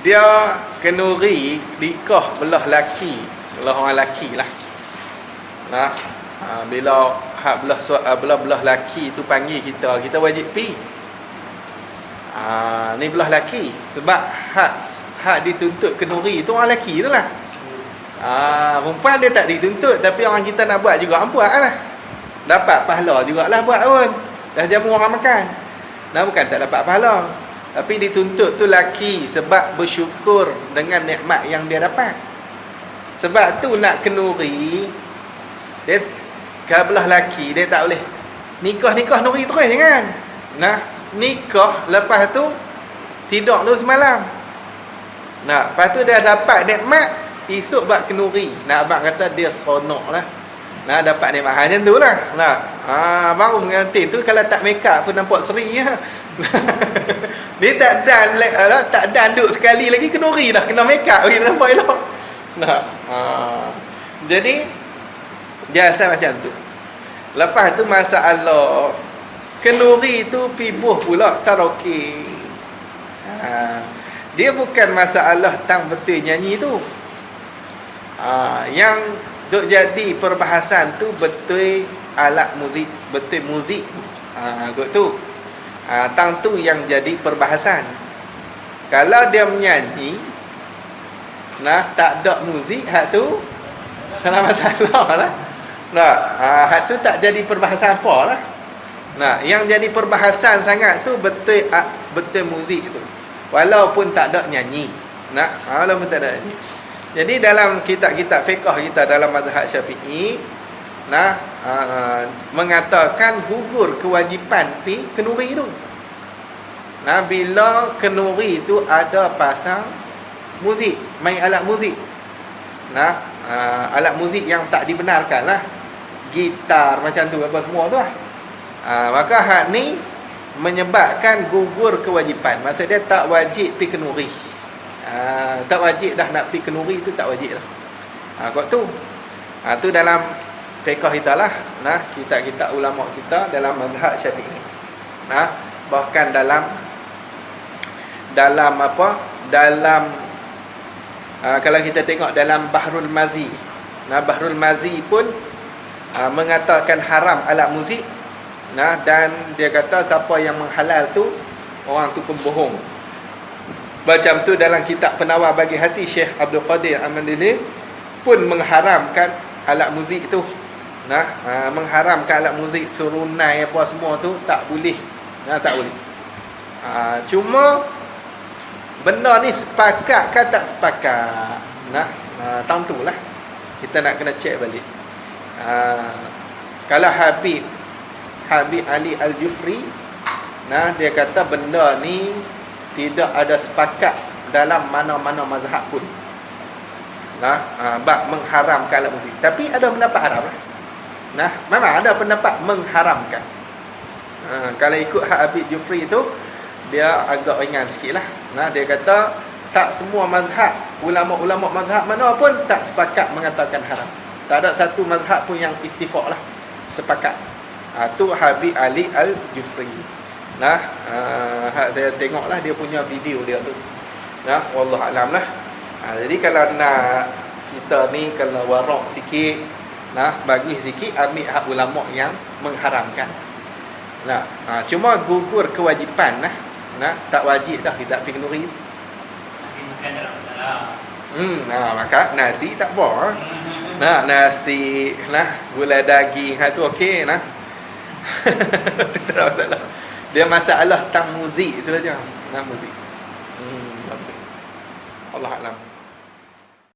Dia kenuri nikah belah laki, belah orang laki lah. Bila belah laki tu panggil kita wajib pi. Ni belah laki sebab hak dituntut kenuri tu orang laki tu lah. Perempuan dia tak dituntut, tapi orang kita nak buat juga, buat lah. Dapat pahala jugalah buat pun. Dah jamu orang makan. Bukan tak dapat pahala, tapi dituntut tu laki sebab bersyukur dengan nikmat yang dia dapat. Sebab tu nak kenuri, dia kalau belah laki dia tak boleh nikah nuri terus, jangan. Nikah lepas tu tidur tu semalam. Lepas tu dia dapat nikmat, esok bak kenuri. Abang kata dia seronok lah. Dapat nikmat macam tu lah. Baru mengantin tu kalau tak make up pun nampak seri lah. Dia tak dan duduk sekali lagi kenuri dah, kena make up lagi nampak elok. Jadi dia asal macam tu. Lepas tu masalah kenuri tu pibuh pula karaoke. Dia bukan masalah tang betul nyanyi tu. Yang duk jadi perbahasan tu betul alat muzik, betul muzik tu. Kot tu. Tang tu yang jadi perbahasan. Kalau dia menyanyi tak ada muzik, hak tu kena masalah lah. Hak tu tak jadi perbahasan apa lah. Yang jadi perbahasan sangat tu betul muzik tu. Walaupun tak ada nyanyi. Walaupun tak ada nyanyi. Jadi dalam kitab-kitab fiqh kita dalam mazhab Syafi'i mengatakan gugur kewajipan pi kenuri tu. Bila kenuri tu ada pasang muzik, main alat muzik. Alat muzik yang tak dibenarkan lah, gitar macam tu apa semua tu lah. Maka hak ni menyebabkan gugur kewajipan. Maksud dia tak wajib pi kenuri. Tak wajib dah nak pi kenuri tu, tak wajib lah. Kok tu. Tu dalam fiqh kita lah. Kitab-kitab ulama kita dalam mazhab Syafi'i. Bahkan dalam kalau kita tengok dalam Bahrul Mazi. Bahrul Mazi pun mengatakan haram alat muzik. Dan dia kata siapa yang menghalal tu, orang tu pembohong. Macam tu dalam kitab Penawar Bagi Hati, Syekh Abdul Qadir Al-Mandili pun mengharamkan alat muzik tu. Mengharamkan alat muzik surunai apa semua tu tak boleh. Tak boleh. Cuma benda ni sepakat ke tak sepakat? Tentulah kita nak kena cek balik. Kalau Habib Ali Al-Jufri, dia kata benda ni tidak ada sepakat dalam mana-mana mazhab pun. Nah, bab mengharamkan alat muzik. Tapi ada pendapat haram. Nah, memang ada pendapat mengharamkan. Kalau ikut hak Habib Jufri tu, dia agak ringan sikit lah. Nah, dia kata tak semua mazhab, ulama-ulama mazhab mana pun tak sepakat mengatakan haram. Tak ada satu mazhab pun yang ittifaq lah, sepakat. Tu Habib Ali Al-Jufri. Nah, hak saya tengok lah dia punya video dia tu. Nah, wallahu alam lah. Jadi kalau nak kita ni kalau warak sikit, nah, bagi sikit ambil hak ulama yang mengharamkan. Nah, cuma gugur kewajipan lah. Nah, tak wajib dah kita pergi kenduri. Tapi makan tak masalah. Maka nasi tak apa. Nah, nasi, nah, gulai daging tu okey nah. Tak ada masalah. Dia masalah tentang muzik tu aja. Nah, muzik. Betul. Allah Alam.